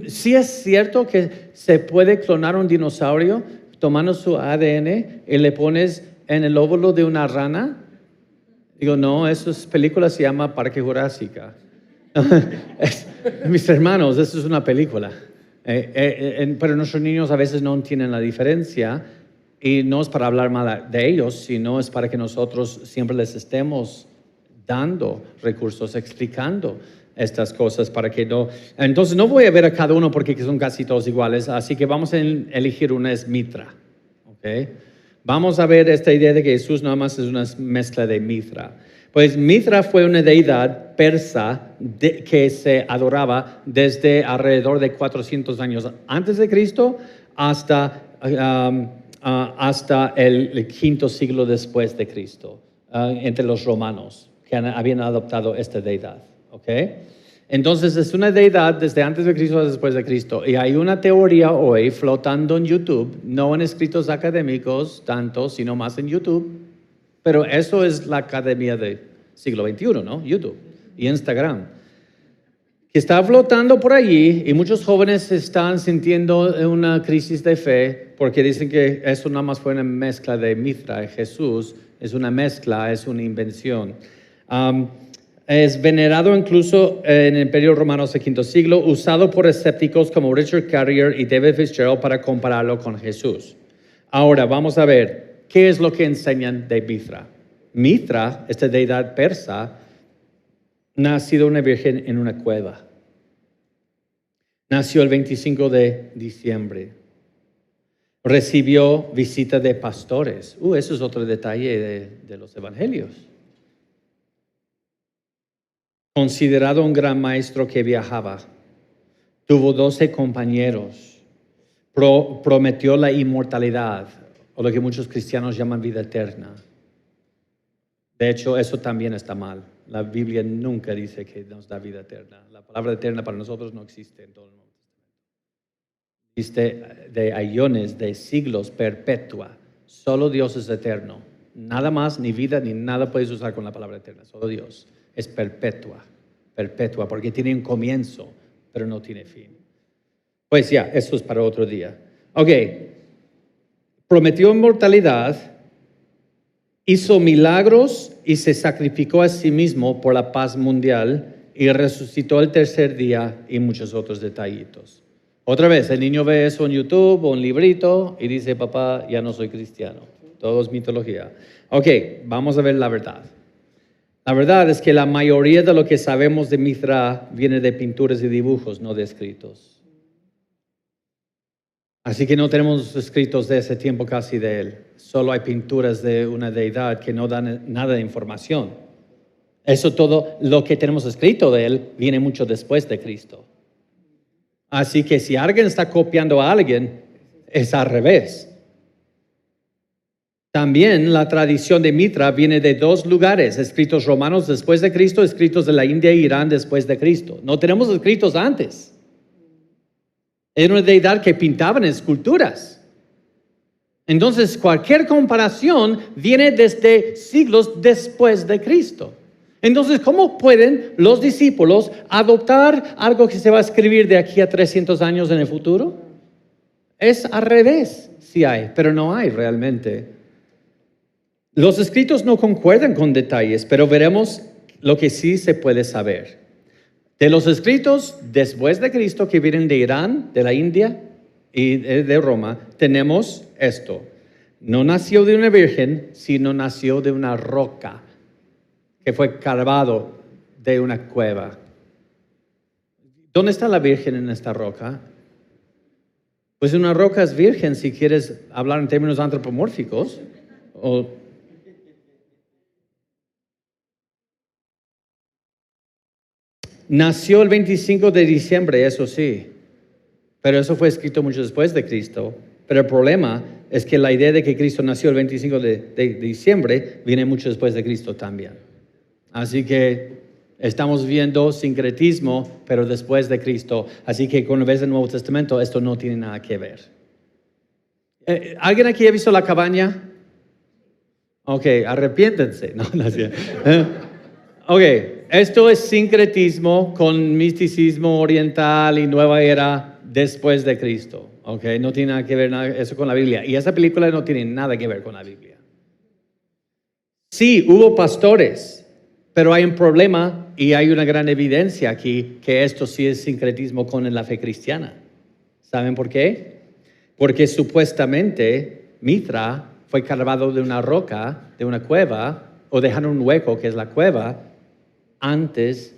Speaker 1: ¿si es cierto que se puede clonar un dinosaurio tomando su ADN y le pones en el óvulo de una rana? Digo, no, esa película se llama Parque Jurásica. Mis hermanos, eso es una película. Pero nuestros niños a veces no entienden la diferencia y no es para hablar mal de ellos, sino es para que nosotros siempre les estemos dando recursos, explicando estas cosas para que no... Entonces no voy a ver a cada uno porque son casi todos iguales, así que vamos a elegir una es Mitra, ¿ok? Vamos a ver esta idea de que Jesús nada más es una mezcla de Mithra. Pues Mithra fue una deidad persa que se adoraba desde alrededor de 400 años antes de Cristo hasta el quinto siglo después de Cristo, entre los romanos que habían adoptado esta deidad. ¿Okay? Entonces es una deidad desde antes de Cristo hasta después de Cristo. Y hay una teoría hoy flotando en YouTube, no en escritos académicos tanto, sino más en YouTube. Pero eso es la academia del siglo XXI, ¿no? YouTube y Instagram. Que está flotando por allí y muchos jóvenes están sintiendo una crisis de fe porque dicen que eso nada más fue una mezcla de Mithra y Jesús. Es una mezcla, es una invención. Es venerado incluso en el Imperio Romano del quinto siglo, usado por escépticos como Richard Carrier y David Fitzgerald para compararlo con Jesús. Ahora vamos a ver qué es lo que enseñan de Mithra. Mithra, esta deidad persa, nació una virgen en una cueva. Nació el 25 de diciembre. Recibió visita de pastores. Eso es otro detalle de los evangelios. Considerado un gran maestro que viajaba, tuvo 12 compañeros, prometió la inmortalidad, o lo que muchos cristianos llaman vida eterna. De hecho, eso también está mal. La Biblia nunca dice que nos da vida eterna. La palabra eterna para nosotros no existe en todo el mundo. Existe de aeones, de siglos, perpetua. Solo Dios es eterno. Nada más, ni vida, ni nada puedes usar con la palabra eterna. Solo Dios. Es perpetua, porque tiene un comienzo, pero no tiene fin. Pues ya, eso es para otro día. Ok, prometió inmortalidad, hizo milagros y se sacrificó a sí mismo por la paz mundial y resucitó el tercer día y muchos otros detallitos. Otra vez, el niño ve eso en YouTube o un librito y dice, papá, ya no soy cristiano. Todo es mitología. Ok, vamos a ver la verdad. La verdad es que la mayoría de lo que sabemos de Mithra viene de pinturas y dibujos, no de escritos. Así que no tenemos escritos de ese tiempo casi de él. Solo hay pinturas de una deidad que no dan nada de información. Eso todo lo que tenemos escrito de él viene mucho después de Cristo. Así que si alguien está copiando a alguien, es al revés. También la tradición de Mithra viene de dos lugares, escritos romanos después de Cristo, escritos de la India e Irán después de Cristo. No tenemos escritos antes. Era una deidad que pintaban esculturas. Entonces, cualquier comparación viene desde siglos después de Cristo. Entonces, ¿cómo pueden los discípulos adoptar algo que se va a escribir de aquí a 300 años en el futuro? Es al revés, sí hay, pero no hay realmente. Los escritos no concuerdan con detalles, pero veremos lo que sí se puede saber. De los escritos después de Cristo que vienen de Irán, de la India y de Roma, tenemos esto. No nació de una virgen, sino nació de una roca que fue cavado de una cueva. ¿Dónde está la virgen en esta roca? Pues una roca es virgen si quieres hablar en términos antropomórficos. Nació el 25 de diciembre, eso sí, pero eso fue escrito mucho después de Cristo. Pero el problema es que la idea de que Cristo nació el 25 de diciembre viene mucho después de Cristo también. Así que estamos viendo sincretismo, pero después de Cristo. Así que cuando ves el Nuevo Testamento, esto no tiene nada que ver. ¿Alguien aquí ha visto La Cabaña? Ok, arrepiéntense. No, no es cierto. Ok, esto es sincretismo con misticismo oriental y nueva era después de Cristo. Ok, no tiene nada que ver eso con la Biblia. Y esa película no tiene nada que ver con la Biblia. Sí, hubo pastores, pero hay un problema y hay una gran evidencia aquí que esto sí es sincretismo con la fe cristiana. ¿Saben por qué? Porque supuestamente Mithra fue cavado de una roca, de una cueva, o dejaron un hueco que es la cueva, antes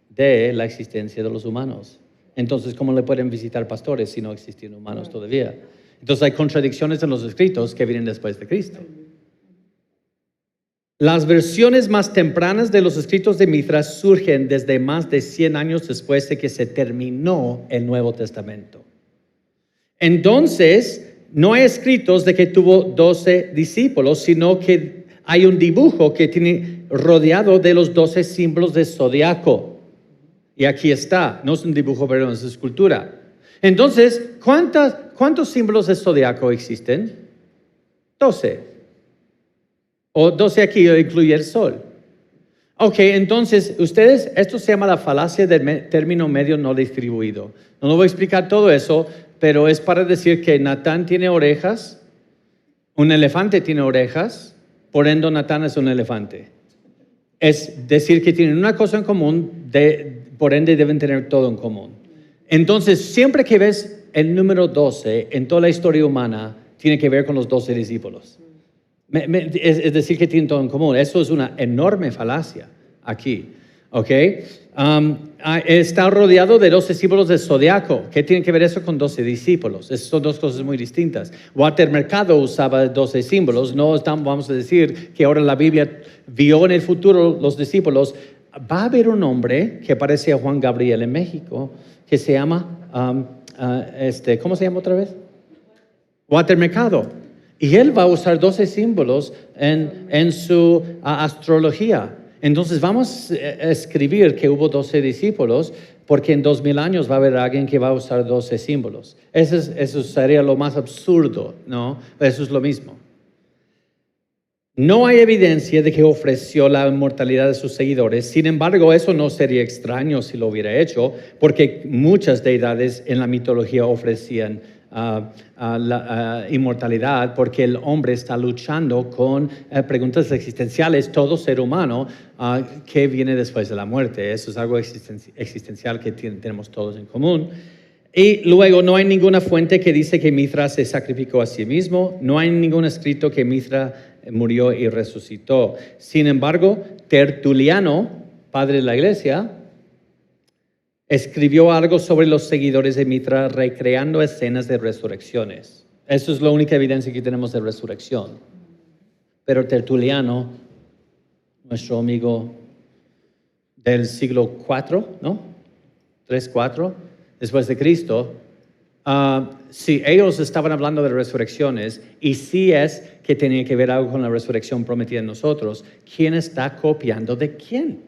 Speaker 1: de la existencia de los humanos. Entonces, ¿cómo le pueden visitar pastores si no existían humanos todavía? Entonces hay contradicciones en los escritos que vienen después de Cristo. Las versiones más tempranas de los escritos de Mithra surgen desde más de 100 años después de que se terminó el Nuevo Testamento. Entonces, no hay escritos de que tuvo 12 discípulos, sino que hay un dibujo que tiene rodeado de los 12 símbolos de zodiaco. Y aquí está, no es un dibujo, pero es escultura. Entonces, ¿cuántos símbolos de zodiaco existen? 12. O 12 aquí incluye el sol. Ok, entonces, esto se llama la falacia del término medio no distribuido. No voy a explicar todo eso, pero es para decir que Natán tiene orejas, un elefante tiene orejas, por ende Natán es un elefante. Es decir que tienen una cosa en común, por ende deben tener todo en común. Entonces, siempre que ves el número 12 en toda la historia humana, tiene que ver con los 12 discípulos. Es decir, que tienen todo en común. Eso es una enorme falacia aquí. ¿Ok? Está rodeado de 12 símbolos del zodiaco. ¿Qué tiene que ver eso con 12 discípulos? Esas son dos cosas muy distintas. Walter Mercado usaba 12 símbolos. No vamos a decir que ahora la Biblia vio en el futuro los discípulos. Va a haber un hombre que parece a Juan Gabriel en México, que se llama, ¿cómo se llama otra vez? Walter Mercado. Y él va a usar 12 símbolos en su astrología. Entonces vamos a escribir que hubo 12 discípulos, porque en 2000 años va a haber alguien que va a usar 12 símbolos. Eso sería lo más absurdo, ¿no? Eso es lo mismo. No hay evidencia de que ofreció la inmortalidad de sus seguidores. Sin embargo, eso no sería extraño si lo hubiera hecho, porque muchas deidades en la mitología ofrecían la inmortalidad, porque el hombre está luchando con preguntas existenciales, todo ser humano, ¿qué viene después de la muerte? Eso es algo existencial que tenemos todos en común. Y luego no hay ninguna fuente que dice que Mithra se sacrificó a sí mismo, no hay ningún escrito que Mithra murió y resucitó. Sin embargo, Tertuliano, padre de la iglesia, escribió algo sobre los seguidores de Mithra recreando escenas de resurrecciones. Eso es la única evidencia que tenemos de resurrección. Pero Tertuliano, nuestro amigo del siglo IV, ¿no? 3-4, después de Cristo, sí, ellos estaban hablando de resurrecciones y sí es que tenía que ver algo con la resurrección prometida en nosotros. ¿Quién está copiando de quién?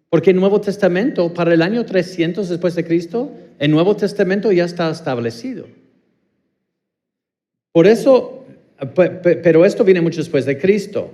Speaker 1: Porque el Nuevo Testamento, para el año 300 después de Cristo, el Nuevo Testamento ya está establecido. Por eso, pero esto viene mucho después de Cristo.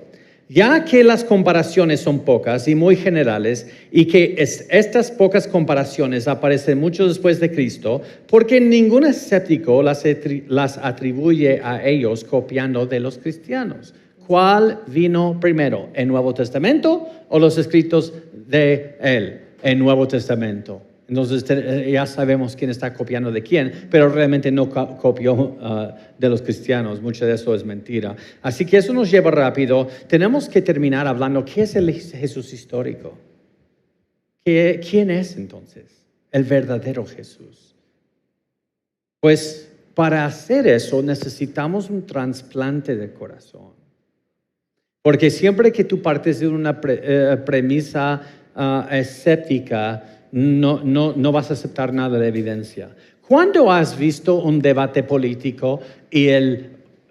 Speaker 1: Ya que las comparaciones son pocas y muy generales, y que estas pocas comparaciones aparecen mucho después de Cristo, porque ningún escéptico las atribuye a ellos copiando de los cristianos. ¿Cuál vino primero, el Nuevo Testamento o los escritos de él, el Nuevo Testamento? Entonces ya sabemos quién está copiando de quién, pero realmente no copió de los cristianos. Mucho de eso es mentira. Así que eso nos lleva rápido. Tenemos que terminar hablando, ¿qué es el Jesús histórico? ¿Quién es entonces el verdadero Jesús? Pues para hacer eso necesitamos un trasplante de corazón. Porque siempre que tú partes de una premisa escéptica, no vas a aceptar nada de evidencia. ¿Cuándo has visto un debate político y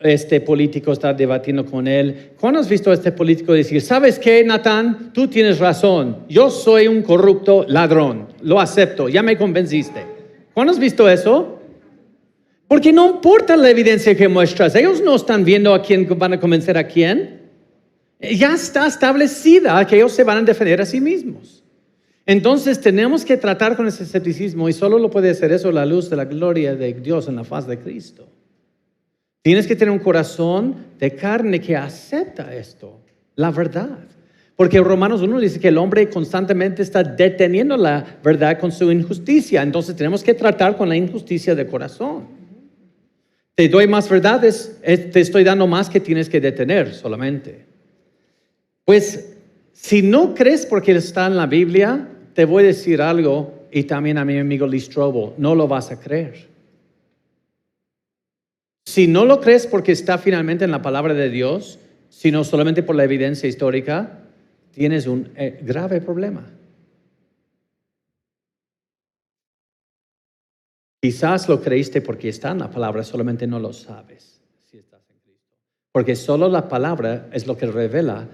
Speaker 1: este político está debatiendo con él? ¿Cuándo has visto a este político decir, ¿sabes qué, Natán? Tú tienes razón. Yo soy un corrupto ladrón. Lo acepto. Ya me convenciste. ¿Cuándo has visto eso? Porque no importa la evidencia que muestras. Ellos no están viendo a quién van a convencer a quién. Ya está establecida que ellos se van a defender a sí mismos. Entonces tenemos que tratar con ese escepticismo y solo lo puede hacer eso la luz de la gloria de Dios en la faz de Cristo. Tienes que tener un corazón de carne que acepta esto, la verdad. Porque Romanos 1 dice que el hombre constantemente está deteniendo la verdad con su injusticia. Entonces tenemos que tratar con la injusticia de corazón. Te doy más verdades, te estoy dando más que tienes que detener solamente. Pues, si no crees porque está en la Biblia, te voy a decir algo, y también a mi amigo Lee Strobel, no lo vas a creer. Si no lo crees porque está finalmente en la palabra de Dios, sino solamente por la evidencia histórica, tienes un grave problema. Quizás lo creíste porque está en la palabra, solamente no lo sabes si estás en Cristo. Porque solo la palabra es lo que revela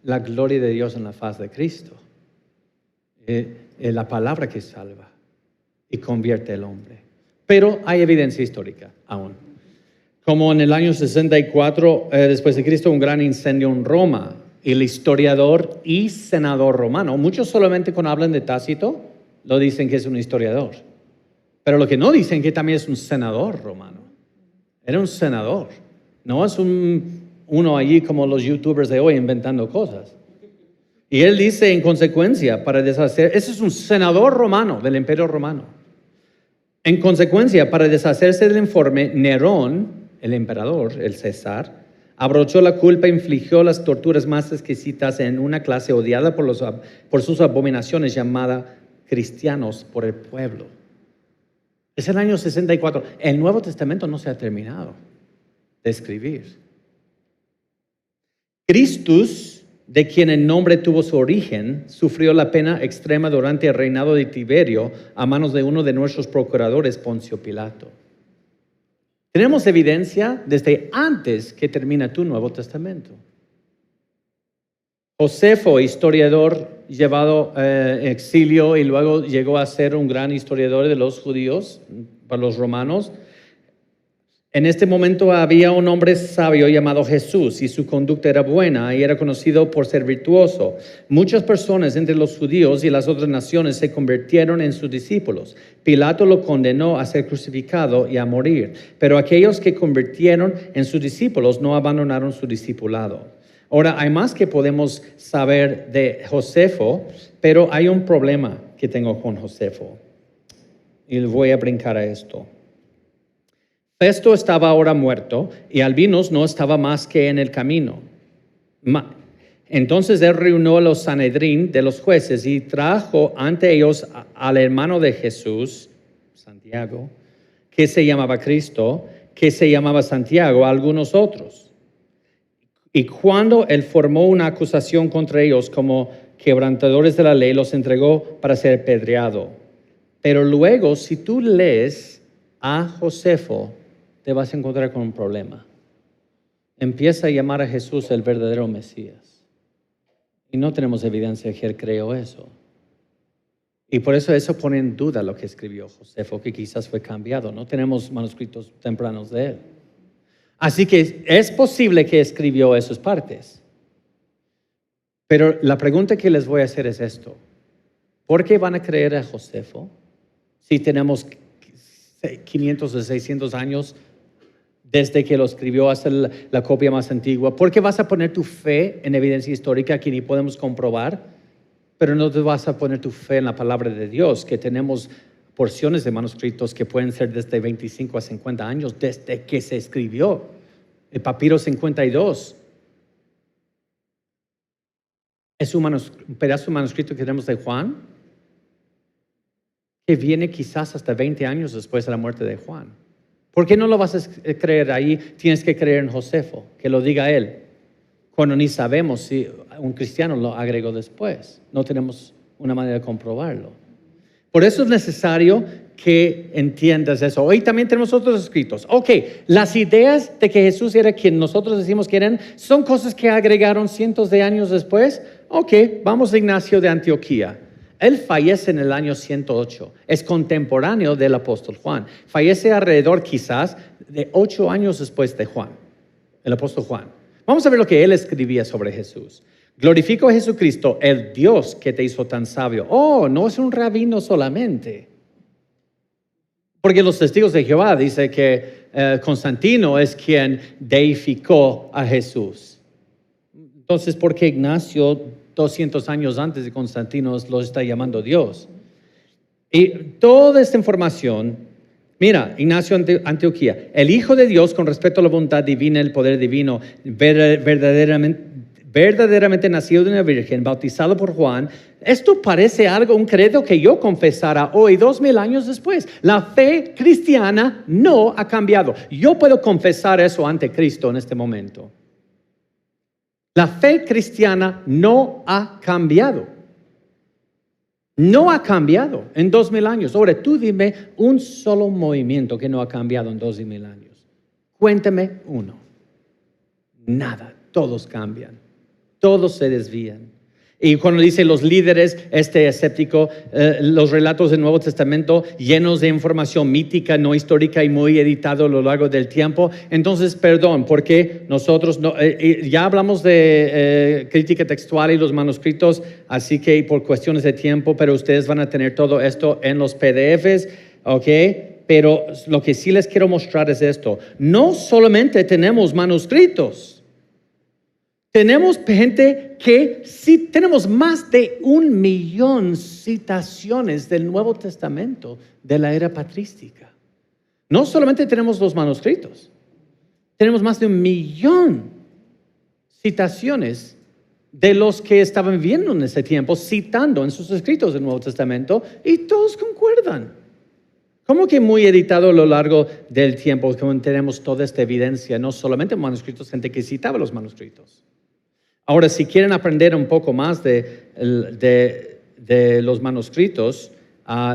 Speaker 1: la gloria de Dios en la faz de Cristo. Es la palabra que salva y convierte al hombre. Pero hay evidencia histórica aún. Como en el año 64 después de Cristo, un gran incendio en Roma. El historiador y senador romano, muchos solamente cuando hablan de Tácito, lo dicen que es un historiador. Pero lo que no dicen que también es un senador romano. Era un senador. No es uno allí como los youtubers de hoy inventando cosas. Y él dice en consecuencia, para deshacer, ese es un senador romano del Imperio Romano. En consecuencia, para deshacerse del informe, Nerón, el emperador, el César, abrochó la culpa e infligió las torturas más exquisitas en una clase odiada por sus abominaciones llamada cristianos por el pueblo. Es el año 64. El Nuevo Testamento no se ha terminado de escribir. Cristus, de quien el nombre tuvo su origen, sufrió la pena extrema durante el reinado de Tiberio a manos de uno de nuestros procuradores, Poncio Pilato. Tenemos evidencia desde antes que termina tu Nuevo Testamento. Josefo, historiador llevado en exilio y luego llegó a ser un gran historiador de los judíos, para los romanos. En este momento había un hombre sabio llamado Jesús y su conducta era buena y era conocido por ser virtuoso. Muchas personas entre los judíos y las otras naciones se convirtieron en sus discípulos. Pilato lo condenó a ser crucificado y a morir, pero aquellos que convirtieron en sus discípulos no abandonaron su discipulado. Ahora, hay más que podemos saber de Josefo, pero hay un problema que tengo con Josefo. Y voy a brincar a esto. Festo estaba ahora muerto y Albinos no estaba más que en el camino. Entonces él reunió a los Sanedrín de los jueces y trajo ante ellos al hermano de Jesús, Santiago, que se llamaba Cristo, que se llamaba Santiago, a algunos otros. Y cuando él formó una acusación contra ellos como quebrantadores de la ley, los entregó para ser apedreado. Pero luego, si tú lees a Josefo, te vas a encontrar con un problema. Empieza a llamar a Jesús el verdadero Mesías. Y no tenemos evidencia que él creó eso. Y por eso pone en duda lo que escribió Josefo, que quizás fue cambiado. No tenemos manuscritos tempranos de él. Así que es posible que escribió esas partes. Pero la pregunta que les voy a hacer es esto. ¿Por qué van a creer a Josefo si tenemos 500 o 600 años desde que lo escribió hasta la copia más antigua? ¿Por qué vas a poner tu fe en evidencia histórica que ni podemos comprobar? Pero no te vas a poner tu fe en la palabra de Dios, que tenemos porciones de manuscritos que pueden ser desde 25 a 50 años desde que se escribió. El papiro 52 es un pedazo de manuscrito que tenemos de Juan, que viene quizás hasta 20 años después de la muerte de Juan. ¿Por qué no lo vas a creer ahí? Tienes que creer en Josefo, que lo diga él, cuando ni sabemos si un cristiano lo agregó después. No tenemos una manera de comprobarlo. Por eso es necesario que entiendas eso. Hoy también tenemos otros escritos. Ok, las ideas de que Jesús era quien nosotros decimos que eran, son cosas que agregaron cientos de años después. Ok, vamos a Ignacio de Antioquía. Él fallece en el año 108. Es contemporáneo del apóstol Juan. Fallece alrededor quizás de 8 años después de Juan, el apóstol Juan. Vamos a ver lo que él escribía sobre Jesús. Glorifico a Jesucristo, el Dios que te hizo tan sabio. Oh, no es un rabino solamente. Porque los testigos de Jehová dicen que Constantino es quien deificó a Jesús. Entonces, ¿por qué Ignacio, 200 años antes de Constantino, lo está llamando Dios? Y toda esta información, mira, Ignacio de Antioquía, el Hijo de Dios con respecto a la voluntad divina, el poder divino, verdaderamente verdaderamente nacido de una virgen, bautizado por Juan. Esto parece algo, un credo que yo confesara hoy, 2000 años después. La fe cristiana no ha cambiado. Yo puedo confesar eso ante Cristo en este momento. La fe cristiana no ha cambiado. No ha cambiado en 2000 años. Ahora, tú dime un solo movimiento que no ha cambiado en 2000 años. Cuéntame uno. Nada. Todos cambian. Todos se desvían. Y cuando dice los líderes, escéptico, los relatos del Nuevo Testamento llenos de información mítica, no histórica y muy editado a lo largo del tiempo. Entonces, perdón, porque nosotros ya hablamos de crítica textual y los manuscritos, así que por cuestiones de tiempo, pero ustedes van a tener todo esto en los PDFs, ¿ok? Pero lo que sí les quiero mostrar es esto. No solamente tenemos manuscritos. Tenemos gente que sí, tenemos más de 1,000,000 citaciones del Nuevo Testamento de la era patrística. No solamente tenemos los manuscritos, tenemos más de 1,000,000 citaciones de los que estaban viviendo en ese tiempo, citando en sus escritos del Nuevo Testamento, y todos concuerdan. ¿Cómo que muy editado a lo largo del tiempo? Como tenemos toda esta evidencia, no solamente manuscritos, gente que citaba los manuscritos. Ahora, si quieren aprender un poco más de los manuscritos,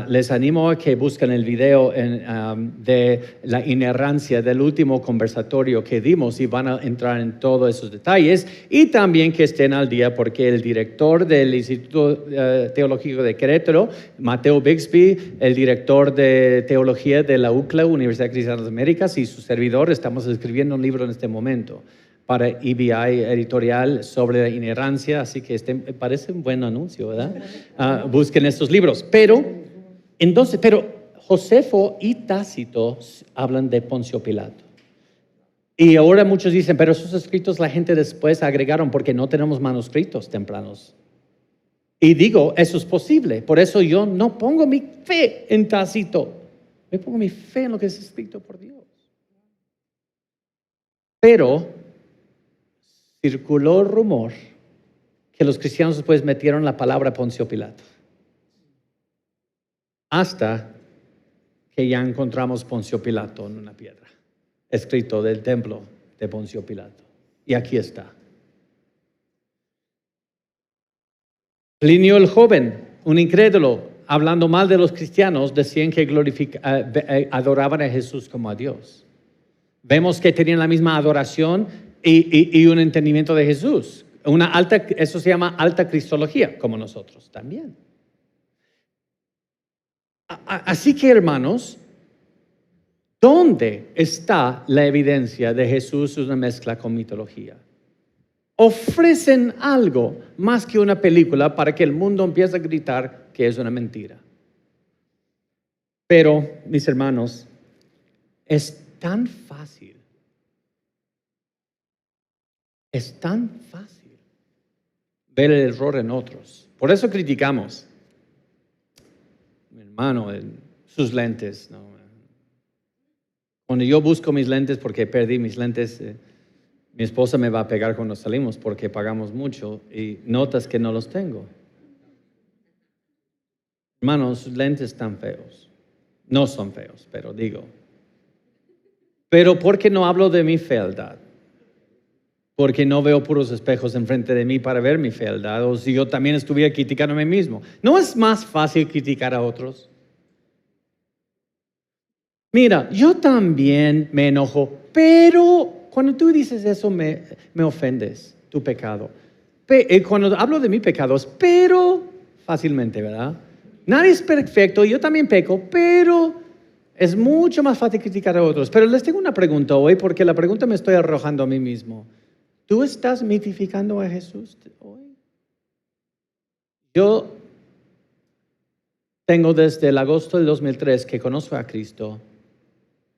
Speaker 1: les animo a que busquen el video de la inerrancia del último conversatorio que dimos y van a entrar en todos esos detalles, y también que estén al día porque el director del Instituto Teológico de Querétaro, Mateo Bixby, el director de Teología de la UCLA, Universidad Cristiana de las Américas, y su servidor, estamos escribiendo un libro en este momento para EBI editorial sobre la inerrancia, así que parece un buen anuncio, ¿verdad? Busquen estos libros. Pero Josefo y Tácito hablan de Poncio Pilato. Y ahora muchos dicen, pero esos escritos la gente después agregaron porque no tenemos manuscritos tempranos. Y digo, eso es posible. Por eso yo no pongo mi fe en Tácito. Yo pongo mi fe en lo que es escrito por Dios. Pero circuló el rumor que los cristianos después metieron la palabra Poncio Pilato. Hasta que ya encontramos Poncio Pilato en una piedra, escrito del templo de Poncio Pilato. Y aquí está. Plinio el joven, un incrédulo, hablando mal de los cristianos, decían que adoraban a Jesús como a Dios. Vemos que tenían la misma adoración y un entendimiento de Jesús. Eso se llama alta cristología, como nosotros también. Así que, hermanos, ¿dónde está la evidencia de Jesús? Es una mezcla con mitología. Ofrecen algo más que una película para que el mundo empiece a gritar que es una mentira. Pero, mis hermanos, es tan fácil. Es tan fácil ver el error en otros. Por eso criticamos. Mi hermano, sus lentes. No. Cuando yo busco mis lentes porque perdí mis lentes, mi esposa me va a pegar cuando salimos porque pagamos mucho y notas que no los tengo. Hermanos, sus lentes están feos. No son feos, pero digo. Pero ¿por qué no hablo de mi fealdad? Porque no veo puros espejos enfrente de mí para ver mi fealdad, o si yo también estuviera criticando a mí mismo. ¿No es más fácil criticar a otros? Mira, yo también me enojo, pero cuando tú dices eso me ofendes, tu pecado. Cuando hablo de mi pecado es pero fácilmente, ¿verdad? Nadie es perfecto, yo también peco, pero es mucho más fácil criticar a otros. Pero les tengo una pregunta hoy, porque la pregunta me estoy arrojando a mí mismo. ¿Tú estás mitificando a Jesús hoy? Yo tengo desde el agosto del 2003 que conozco a Cristo,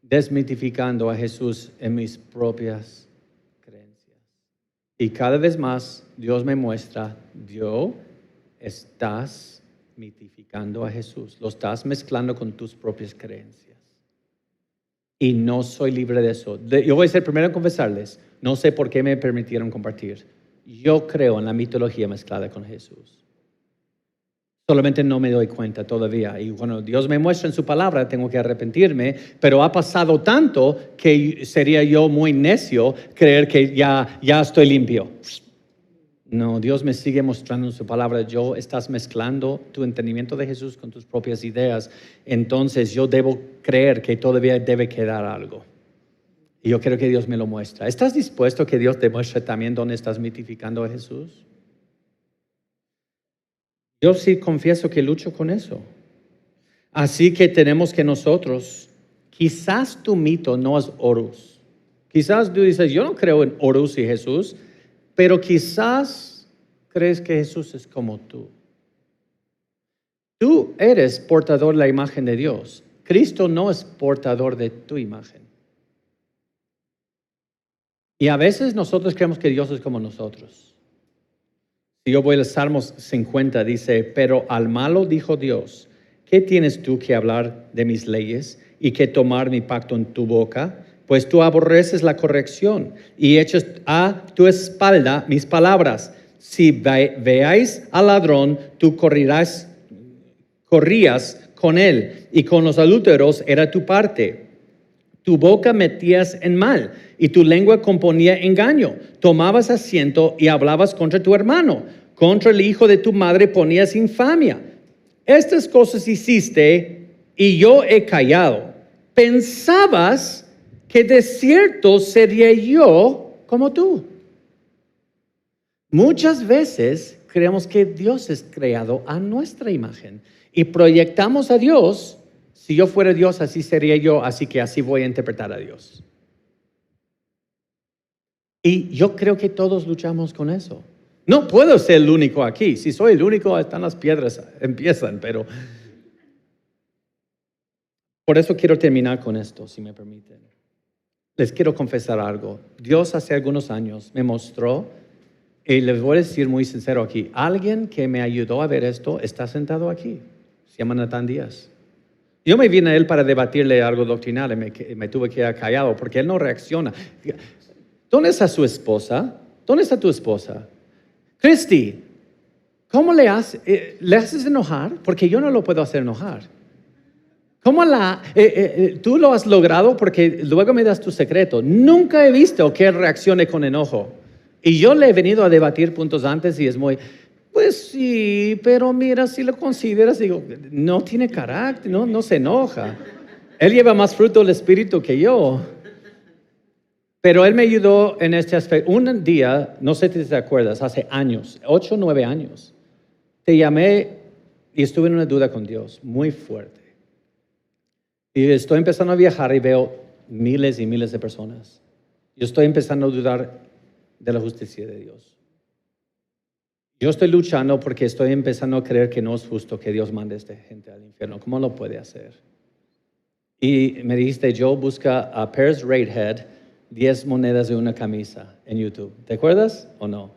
Speaker 1: desmitificando a Jesús en mis propias creencias. Y cada vez más Dios me muestra, estás mitificando a Jesús, lo estás mezclando con tus propias creencias. Y no soy libre de eso. Yo voy a ser el primero en confesarles, no sé por qué me permitieron compartir. yo creo en la mitología mezclada con Jesús. Solamente no me doy cuenta todavía. Y cuando Dios me muestra en su palabra, tengo que arrepentirme. Pero ha pasado tanto que sería yo muy necio creer que ya estoy limpio. No, Dios me sigue mostrando en su palabra. Estás mezclando tu entendimiento de Jesús con tus propias ideas. Entonces yo debo creer que todavía debe quedar algo. Y yo quiero que Dios me lo muestre. ¿Estás dispuesto a que Dios te muestre también dónde estás mitificando a Jesús? Yo sí confieso que lucho con eso. Así que tenemos que nosotros, quizás tu mito no es Horus. Quizás tú dices, yo no creo en Horus y Jesús, pero quizás crees que Jesús es como tú. Tú eres portador de la imagen de Dios. Cristo no es portador de tu imagen. Y a veces nosotros creemos que Dios es como nosotros. Si yo voy al Salmos 50, dice, pero al malo dijo Dios, ¿qué tienes tú que hablar de mis leyes y que tomar mi pacto en tu boca? Pues tú aborreces la corrección y echas a tu espalda mis palabras. Si veáis al ladrón, tú corrías con él, y con los adúlteros era tu parte. Tu boca metías en mal, y tu lengua componía engaño. Tomabas asiento y hablabas contra tu hermano. Contra el hijo de tu madre ponías infamia. Estas cosas hiciste, y yo he callado. Pensabas que de cierto sería yo como tú. Muchas veces creemos que Dios es creado a nuestra imagen y proyectamos a Dios. Si yo fuera Dios, así sería yo, así que así voy a interpretar a Dios. Y yo creo que todos luchamos con eso. No puedo ser el único aquí. Si soy el único, están las piedras, empiezan, pero... Por eso quiero terminar con esto, si me permiten. Les quiero confesar algo. Dios hace algunos años me mostró, y les voy a decir muy sincero aquí, alguien que me ayudó a ver esto está sentado aquí. Se llama Natán Díaz. Yo me vine a él para debatirle algo doctrinal y me tuve que quedar callado porque él no reacciona. ¿Dónde está su esposa? ¿Dónde está tu esposa? Cristi, ¿cómo le haces enojar? Porque yo no lo puedo hacer enojar. ¿Cómo tú lo has logrado? Porque luego me das tu secreto. Nunca he visto que él reaccione con enojo. Y yo le he venido a debatir puntos antes y es muy, pues sí, pero mira, si lo consideras, digo, no tiene carácter, no se enoja. Él lleva más fruto del Espíritu que yo. Pero él me ayudó en este aspecto. Un día, no sé si te acuerdas, hace años, 8 o 9 años, te llamé y estuve en una duda con Dios muy fuerte. Y estoy empezando a viajar y veo miles y miles de personas. Yo estoy empezando a dudar de la justicia de Dios. Yo estoy luchando porque estoy empezando a creer que no es justo que Dios mande a esta gente al infierno. ¿Cómo lo puede hacer? Y me dijiste, Joe, busca a Paris Ratehead, 10 monedas de una camisa en YouTube. ¿Te acuerdas o no?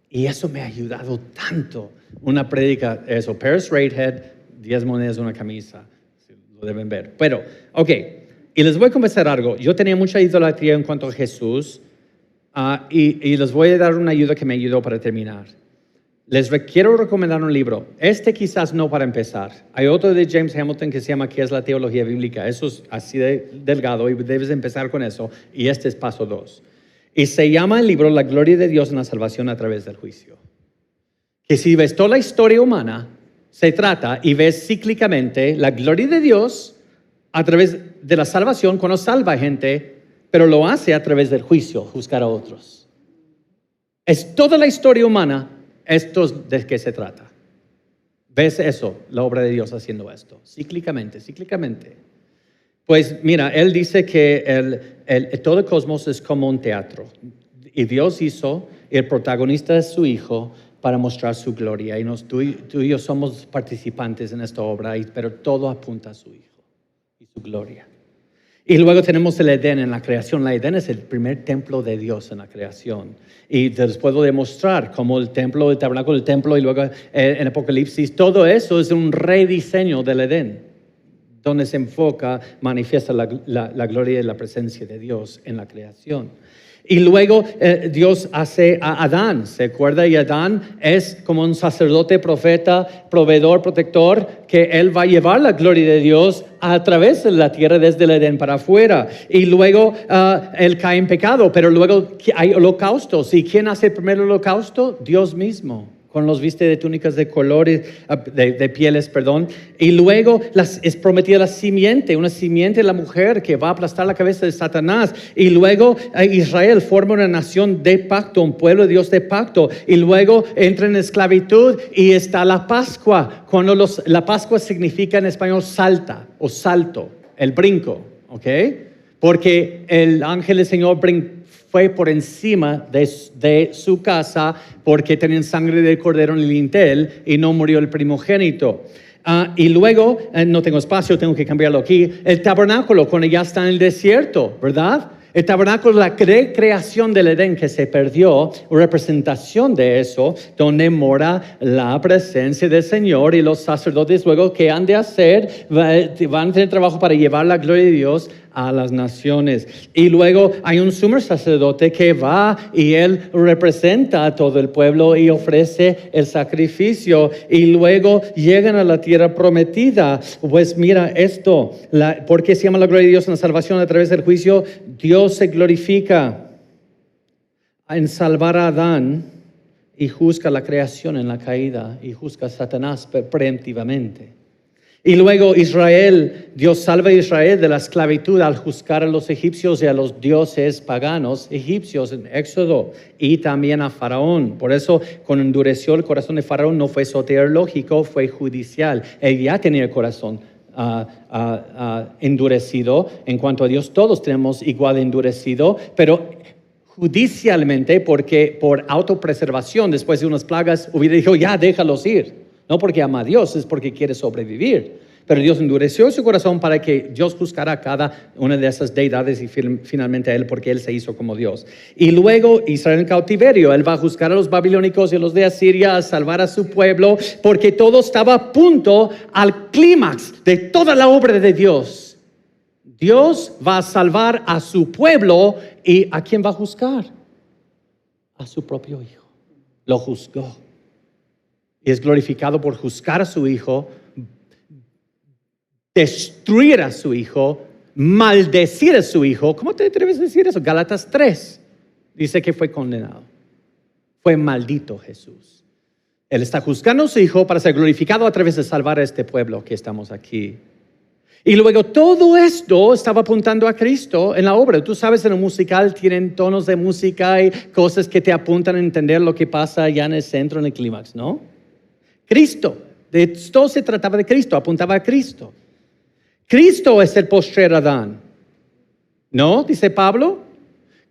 Speaker 1: Y eso me ha ayudado tanto. Una prédica, eso, Paris Ratehead, 10 monedas de una camisa. Lo deben ver. Pero, ok, y les voy a confesar algo. Yo tenía mucha idolatría en cuanto a Jesús. Y les voy a dar una ayuda que me ayudó para terminar. Quiero recomendar un libro. Quizás no para empezar. Hay otro de James Hamilton que se llama ¿Qué es la teología bíblica? Eso es así de delgado y debes empezar con eso. Y este es paso 2. Y se llama el libro La gloria de Dios en la salvación a través del juicio. Que si ves toda la historia humana, se trata y ves cíclicamente la gloria de Dios a través de la salvación cuando salva gente, pero lo hace a través del juicio, juzgar a otros. Es toda la historia humana, esto es de qué se trata. ¿Ves eso? La obra de Dios haciendo esto, cíclicamente. Pues mira, él dice que todo el cosmos es como un teatro. Y Dios hizo, el protagonista es su Hijo, para mostrar su gloria. Y tú y yo somos participantes en esta obra, pero todo apunta a su Hijo y su gloria. Y luego tenemos el Edén en la creación. El Edén es el primer templo de Dios en la creación. Y les puedo demostrar cómo el templo, el tabernáculo, el templo y luego en Apocalipsis, todo eso es un rediseño del Edén. donde se enfoca, manifiesta la gloria y la presencia de Dios en la creación. Y luego Dios hace a Adán, ¿se acuerda? Y Adán es como un sacerdote, profeta, proveedor, protector, que él va a llevar la gloria de Dios a través de la tierra desde el Edén para afuera. Y luego él cae en pecado, pero luego hay holocaustos. ¿Y quién hace el primer holocausto? Dios mismo, con los viste de túnicas de colores, de pieles, perdón. Y luego es prometida la simiente, una simiente de la mujer que va a aplastar la cabeza de Satanás. Y luego Israel forma una nación de pacto, un pueblo de Dios de pacto. Y luego entra en esclavitud y está la Pascua. Cuando la Pascua significa en español salta o salto, el brinco, ¿ok? Porque el ángel del Señor fue por encima de su casa porque tenían sangre de cordero en el dintel y no murió el primogénito. Y luego, no tengo espacio, tengo que cambiarlo aquí, el tabernáculo cuando ya está en el desierto, ¿verdad? El tabernáculo, la creación del Edén que se perdió, representación de eso, donde mora la presencia del Señor y los sacerdotes luego que han de hacer, van a tener trabajo para llevar la gloria de Dios a las naciones. Y luego hay un sumo sacerdote que va y él representa a todo el pueblo y ofrece el sacrificio. Y luego llegan a la tierra prometida. Pues mira esto, ¿por qué se llama la gloria de Dios en la salvación a través del juicio? Dios se glorifica en salvar a Adán y juzga la creación en la caída y juzga a Satanás preemptivamente. Y luego Israel, Dios salva a Israel de la esclavitud al juzgar a los egipcios y a los dioses paganos egipcios en Éxodo y también a Faraón. Por eso, cuando endureció el corazón de Faraón, no fue soteriológico, fue judicial. Él ya tenía el corazón endurecido. En cuanto a Dios, todos tenemos igual endurecido, pero judicialmente, porque por autopreservación, después de unas plagas, hubiera dicho, ya déjalos ir. No porque ama a Dios, es porque quiere sobrevivir. Pero Dios endureció su corazón para que Dios juzgara a cada una de esas deidades y finalmente a Él, porque Él se hizo como Dios. Y luego Israel en cautiverio, Él va a juzgar a los babilónicos y a los de Asiria, a salvar a su pueblo, porque todo estaba a punto al clímax de toda la obra de Dios. Dios va a salvar a su pueblo y ¿a quién va a juzgar? A su propio Hijo. Lo juzgó. Y es glorificado por juzgar a su Hijo, destruir a su Hijo, maldecir a su Hijo. ¿Cómo te atreves a decir eso? Gálatas 3 dice que fue condenado. Fue maldito Jesús. Él está juzgando a su Hijo para ser glorificado a través de salvar a este pueblo que estamos aquí. Y luego todo esto estaba apuntando a Cristo en la obra. Tú sabes, en un musical tienen tonos de música y cosas que te apuntan a entender lo que pasa allá en el centro, en el clímax, ¿no? Cristo, de todo se trataba de Cristo, apuntaba a Cristo. Cristo es el postrer Adán, ¿no? Dice Pablo.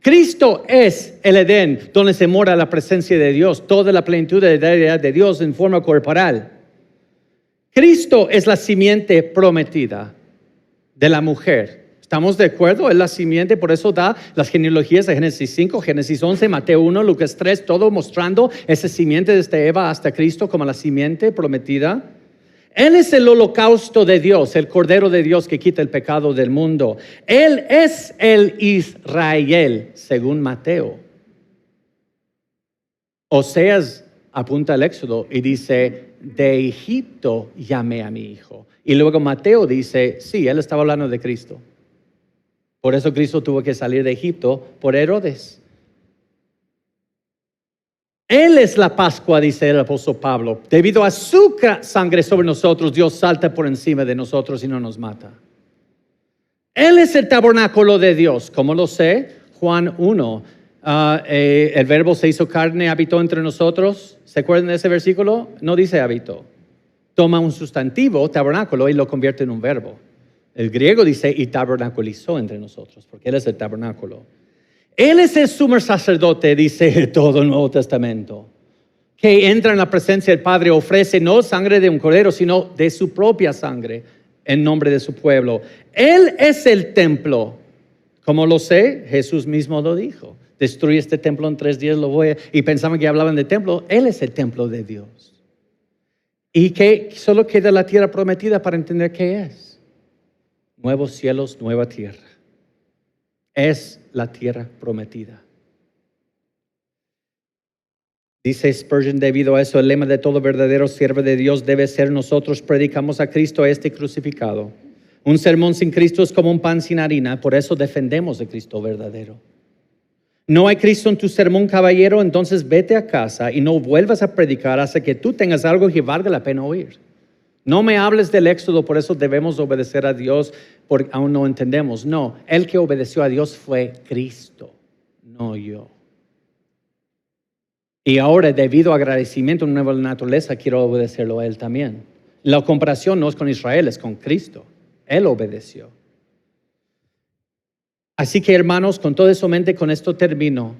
Speaker 1: Cristo es el Edén, donde se mora la presencia de Dios, toda la plenitud de la deidad de Dios en forma corporal. Cristo es la simiente prometida de la mujer. ¿Estamos de acuerdo? Es la simiente, por eso da las genealogías de Génesis 5, Génesis 11, Mateo 1, Lucas 3, todo mostrando esa simiente desde Eva hasta Cristo como la simiente prometida. Él es el holocausto de Dios, el Cordero de Dios que quita el pecado del mundo. Él es el Israel, según Mateo. Oseas apunta al Éxodo y dice, de Egipto llamé a mi hijo. Y luego Mateo dice, sí, él estaba hablando de Cristo. Por eso Cristo tuvo que salir de Egipto por Herodes. Él es la Pascua, dice el apóstol Pablo. Debido a su sangre sobre nosotros, Dios salta por encima de nosotros y no nos mata. Él es el tabernáculo de Dios. ¿Cómo lo sé? Juan 1. El verbo se hizo carne, habitó entre nosotros. ¿Se acuerdan de ese versículo? No dice habitó. Toma un sustantivo, tabernáculo, y lo convierte en un verbo. El griego dice, y tabernaculizó entre nosotros, porque Él es el tabernáculo. Él es el sumo sacerdote, dice todo el Nuevo Testamento, que entra en la presencia del Padre, ofrece no sangre de un cordero, sino de su propia sangre, en nombre de su pueblo. Él es el templo. ¿Cómo lo sé? Jesús mismo lo dijo. Destruye este templo en 3 días, lo voy a... Y pensaban que hablaban de templo. Él es el templo de Dios. Y que solo queda la tierra prometida para entender qué es. nuevos cielos, nueva tierra. Es la tierra prometida. Dice Spurgeon, debido a eso, el lema de todo verdadero siervo de Dios debe ser: nosotros predicamos a Cristo crucificado. Un sermón sin Cristo es como un pan sin harina, por eso defendemos el Cristo verdadero. No hay Cristo en tu sermón, caballero, entonces vete a casa y no vuelvas a predicar hasta que tú tengas algo que valga la pena oír. No me hables del Éxodo, por eso debemos obedecer a Dios, porque aún no entendemos. No, el que obedeció a Dios fue Cristo, no yo. Y ahora, debido a agradecimiento a una nueva naturaleza, quiero obedecerlo a Él también. La comparación no es con Israel, es con Cristo. Él obedeció. Así que, hermanos, con todo eso en mente, con esto termino.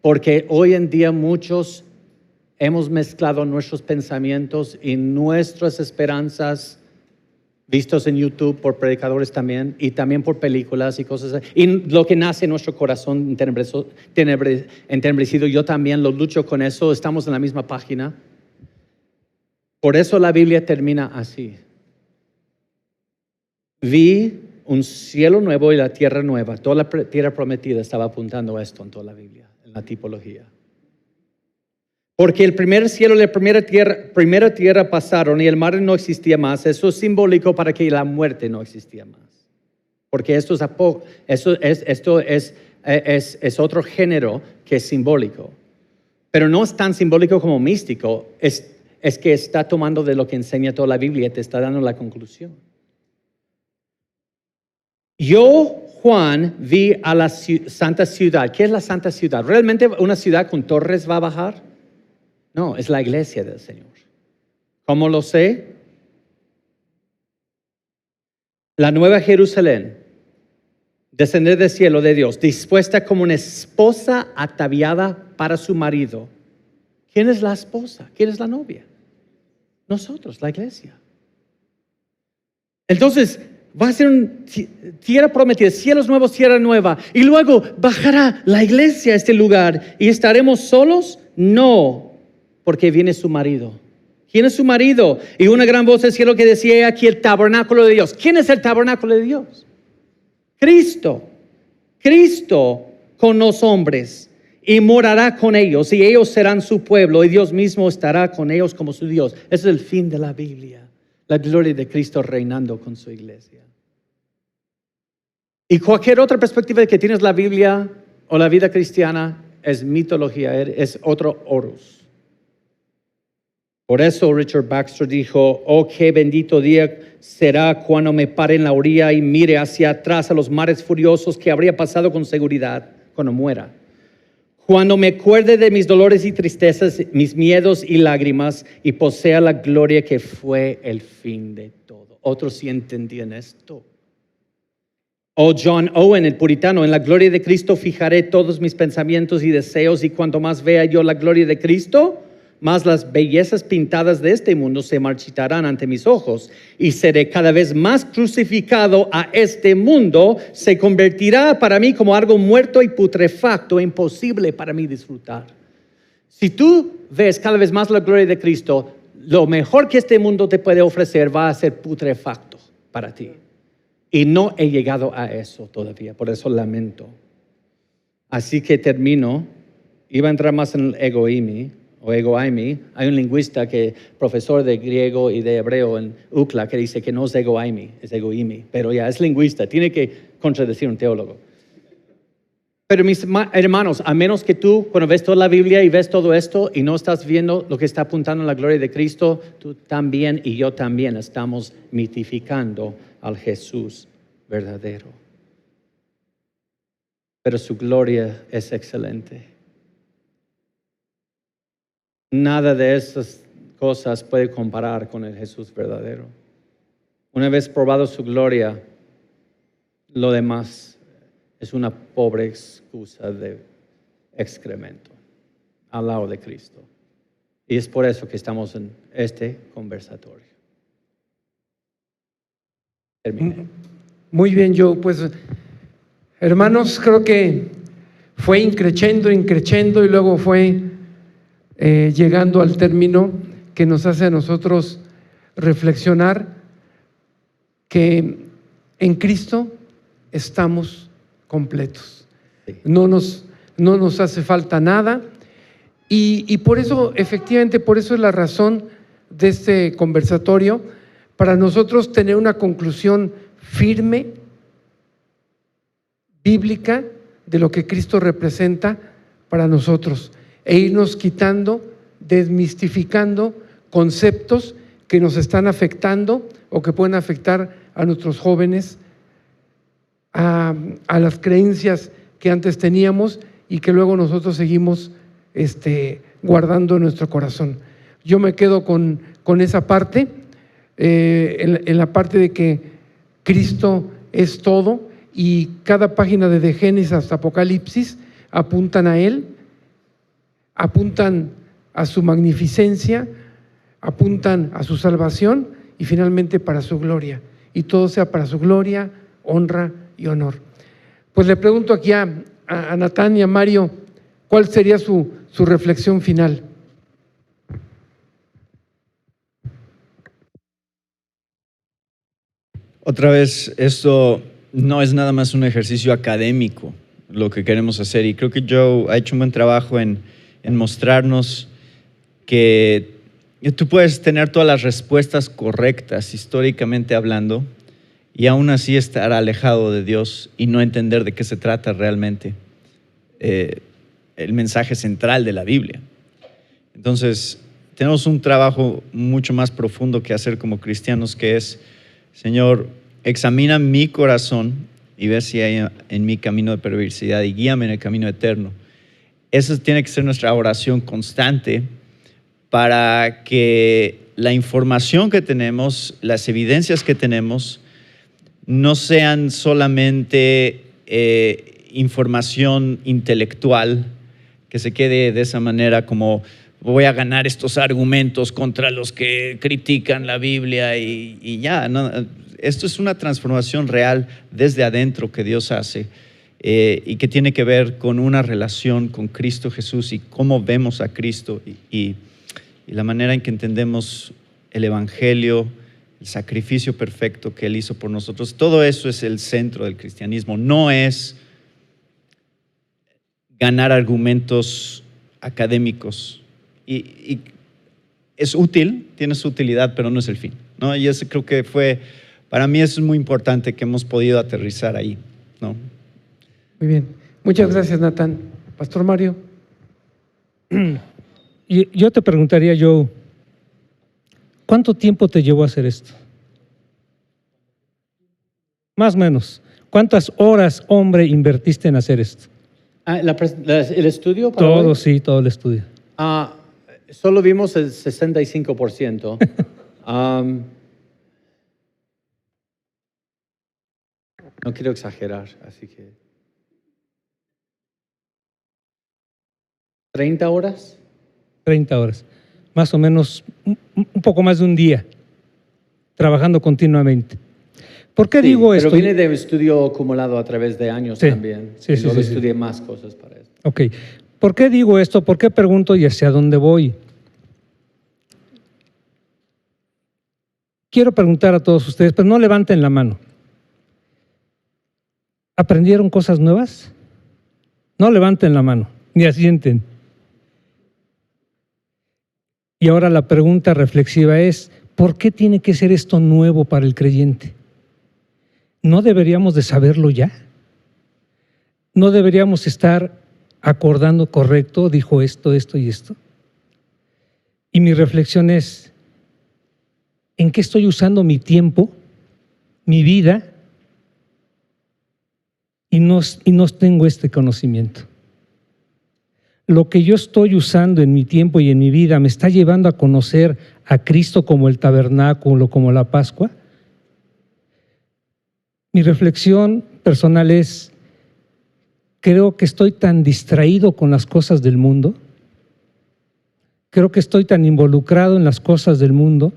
Speaker 1: Porque hoy en día muchos hemos mezclado nuestros pensamientos y nuestras esperanzas, vistos en YouTube por predicadores también, y también por películas y cosas así. Y lo que nace en nuestro corazón entenebrecido, yo también lo lucho con eso, estamos en la misma página. Por eso la Biblia termina así. Vi un cielo nuevo y la tierra nueva. Toda la tierra prometida estaba apuntando a esto en toda la Biblia, en la tipología. Porque el primer cielo y la primera tierra pasaron y el mar no existía más. Eso es simbólico para que la muerte no existía más. Porque esto es otro género que es simbólico. Pero no es tan simbólico como místico. Es que está tomando de lo que enseña toda la Biblia y te está dando la conclusión. Yo, Juan, vi a la santa ciudad. ¿Qué es la santa ciudad? ¿Realmente una ciudad con torres va a bajar? No, es la iglesia del Señor. ¿Cómo lo sé? La nueva Jerusalén, descender del cielo de Dios, dispuesta como una esposa ataviada para su marido. ¿Quién es la esposa? ¿Quién es la novia? Nosotros, la iglesia. Entonces, va a ser una tierra prometida, cielos nuevos, tierra nueva. Y luego bajará la iglesia a este lugar. ¿Y estaremos solos? No, porque viene su marido. ¿Quién es su marido? Y una gran voz del cielo que decía: aquí el tabernáculo de Dios. ¿Quién es el tabernáculo de Dios? Cristo. Cristo con los hombres. Y morará con ellos. Y ellos serán su pueblo. Y Dios mismo estará con ellos como su Dios. Ese es el fin de la Biblia. La gloria de Cristo reinando con su iglesia. Y cualquier otra perspectiva de que tienes la Biblia o la vida cristiana es mitología, es otro Horus. Por eso Richard Baxter dijo: oh, qué bendito día será cuando me pare en la orilla y mire hacia atrás a los mares furiosos que habría pasado con seguridad cuando muera. Cuando me acuerde de mis dolores y tristezas, mis miedos y lágrimas, y posea la gloria que fue el fin de todo. Otros sí entendían esto. Oh, John Owen, el puritano: en la gloria de Cristo fijaré todos mis pensamientos y deseos, y cuanto más vea yo la gloria de Cristo, más las bellezas pintadas de este mundo se marchitarán ante mis ojos, y seré cada vez más crucificado a este mundo. Se convertirá para mí como algo muerto y putrefacto, imposible para mí disfrutar. Si tú ves cada vez más la gloria de Cristo, lo mejor que este mundo te puede ofrecer va a ser putrefacto para ti. Y no he llegado a eso todavía, por eso lamento. Así que termino. Iba a entrar más en el egoimi. O egoimi. Hay un lingüista profesor de griego y de hebreo en UCLA, que dice que no es egoimi, es egoimi. Pero ya es lingüista, tiene que contradecir un teólogo. Pero mis hermanos, a menos que tú, cuando ves toda la Biblia y ves todo esto y no estás viendo lo que está apuntando a la gloria de Cristo, tú también y yo también estamos mitificando al Jesús verdadero. Pero su gloria es excelente. Nada de esas cosas puede comparar con el Jesús verdadero. Una vez probado su gloria, lo demás es una pobre excusa de excremento al lado de Cristo. Y es por eso que estamos en este conversatorio. Terminé.
Speaker 2: Muy bien, Joe. Pues, hermanos, creo que fue increchendo y luego fue llegando al término que nos hace a nosotros reflexionar que En Cristo estamos completos. No nos hace falta nada. Y por eso, efectivamente, por eso es la razón de este conversatorio, para nosotros tener una conclusión firme, bíblica, de lo que Cristo representa para nosotros, e irnos quitando, desmistificando conceptos que nos están afectando o que pueden afectar a nuestros jóvenes, a las creencias que antes teníamos y que luego nosotros seguimos guardando en nuestro corazón. Yo me quedo con esa parte, en la parte de que Cristo es todo, y cada página de Génesis hasta Apocalipsis apuntan a Él, apuntan a su magnificencia, apuntan a su salvación y finalmente para su gloria. Y todo sea para su gloria, honra y honor. Pues le pregunto aquí a Natán y a Mario, ¿cuál sería su reflexión final?
Speaker 12: Otra vez, esto no es nada más un ejercicio académico lo que queremos hacer, y creo que Joe ha hecho un buen trabajo en mostrarnos que tú puedes tener todas las respuestas correctas históricamente hablando y aún así estar alejado de Dios y no entender de qué se trata realmente el mensaje central de la Biblia. Entonces, tenemos un trabajo mucho más profundo que hacer como cristianos, que es: Señor, examina mi corazón y ve si hay en mi camino de perversidad y guíame en el camino eterno. Esa tiene que ser nuestra oración constante, para que la información que tenemos, las evidencias que tenemos, no sean solamente información intelectual que se quede de esa manera, como voy a ganar estos argumentos contra los que critican la Biblia y ya, ¿no? Esto es una transformación real desde adentro que Dios hace, y que tiene que ver con una relación con Cristo Jesús y cómo vemos a Cristo y la manera en que entendemos el Evangelio, el sacrificio perfecto que Él hizo por nosotros. Todo eso es el centro del cristianismo. No es ganar argumentos académicos. Y es útil, tiene su utilidad, pero no es el fin, ¿no? Y eso creo que para mí eso es muy importante, que hemos podido aterrizar ahí, ¿no?
Speaker 2: Muy bien. Muchas gracias, Natán. Pastor Mario.
Speaker 13: Yo te preguntaría, Joe, ¿cuánto tiempo te llevó a hacer esto? Más o menos. ¿Cuántas horas, hombre, invertiste en hacer esto?
Speaker 1: ¿El estudio?
Speaker 13: Todo, sí, todo el estudio.
Speaker 1: Solo vimos el 65%. No quiero exagerar, así que... ¿30 horas?
Speaker 13: 30 horas. Más o menos un poco más de un día, trabajando continuamente. ¿Por qué digo esto?
Speaker 1: Pero viene de estudio acumulado a través de años también. Y luego estudié más cosas para eso.
Speaker 13: Ok. ¿Por qué digo esto? ¿Por qué pregunto y hacia dónde voy? Quiero preguntar a todos ustedes, pero no levanten la mano. ¿Aprendieron cosas nuevas? No levanten la mano, ni asienten. Y ahora la pregunta reflexiva es, ¿por qué tiene que ser esto nuevo para el creyente? ¿No deberíamos de saberlo ya? ¿No deberíamos estar acordando correcto, dijo esto, esto y esto? Y mi reflexión es, ¿en qué estoy usando mi tiempo, mi vida, y no tengo este conocimiento? Lo que yo estoy usando en mi tiempo y en mi vida me está llevando a conocer a Cristo como el tabernáculo, como la Pascua. Mi reflexión personal es, creo que estoy tan distraído con las cosas del mundo, creo que estoy tan involucrado en las cosas del mundo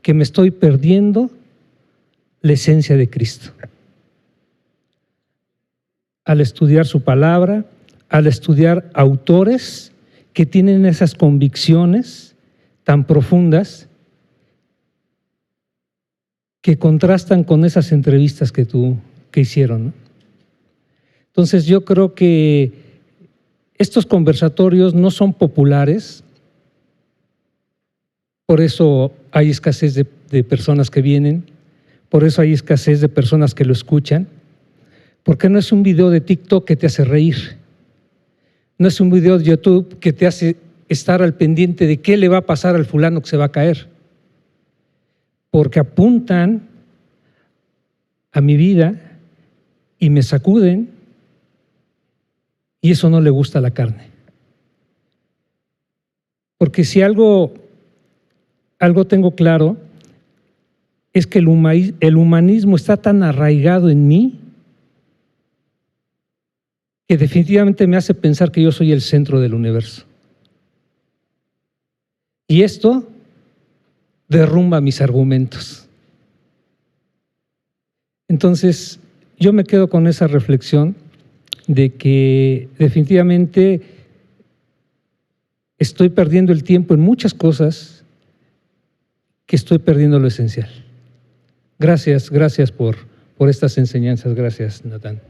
Speaker 13: que me estoy perdiendo la esencia de Cristo. Al estudiar su palabra, al estudiar autores que tienen esas convicciones tan profundas que contrastan con esas entrevistas que hicieron, ¿no? Entonces yo creo que estos conversatorios no son populares, por eso hay escasez de personas que vienen, por eso hay escasez de personas que lo escuchan, porque no es un video de TikTok que te hace reír, no es un video de YouTube que te hace estar al pendiente de qué le va a pasar al fulano que se va a caer, porque apuntan a mi vida y me sacuden, y eso no le gusta a la carne. Porque si algo tengo claro, es que el humanismo está tan arraigado en mí que definitivamente me hace pensar que yo soy el centro del universo. Y esto derrumba mis argumentos. Entonces, yo me quedo con esa reflexión de que definitivamente estoy perdiendo el tiempo en muchas cosas, que estoy perdiendo lo esencial. Gracias por estas enseñanzas. Gracias, Natán.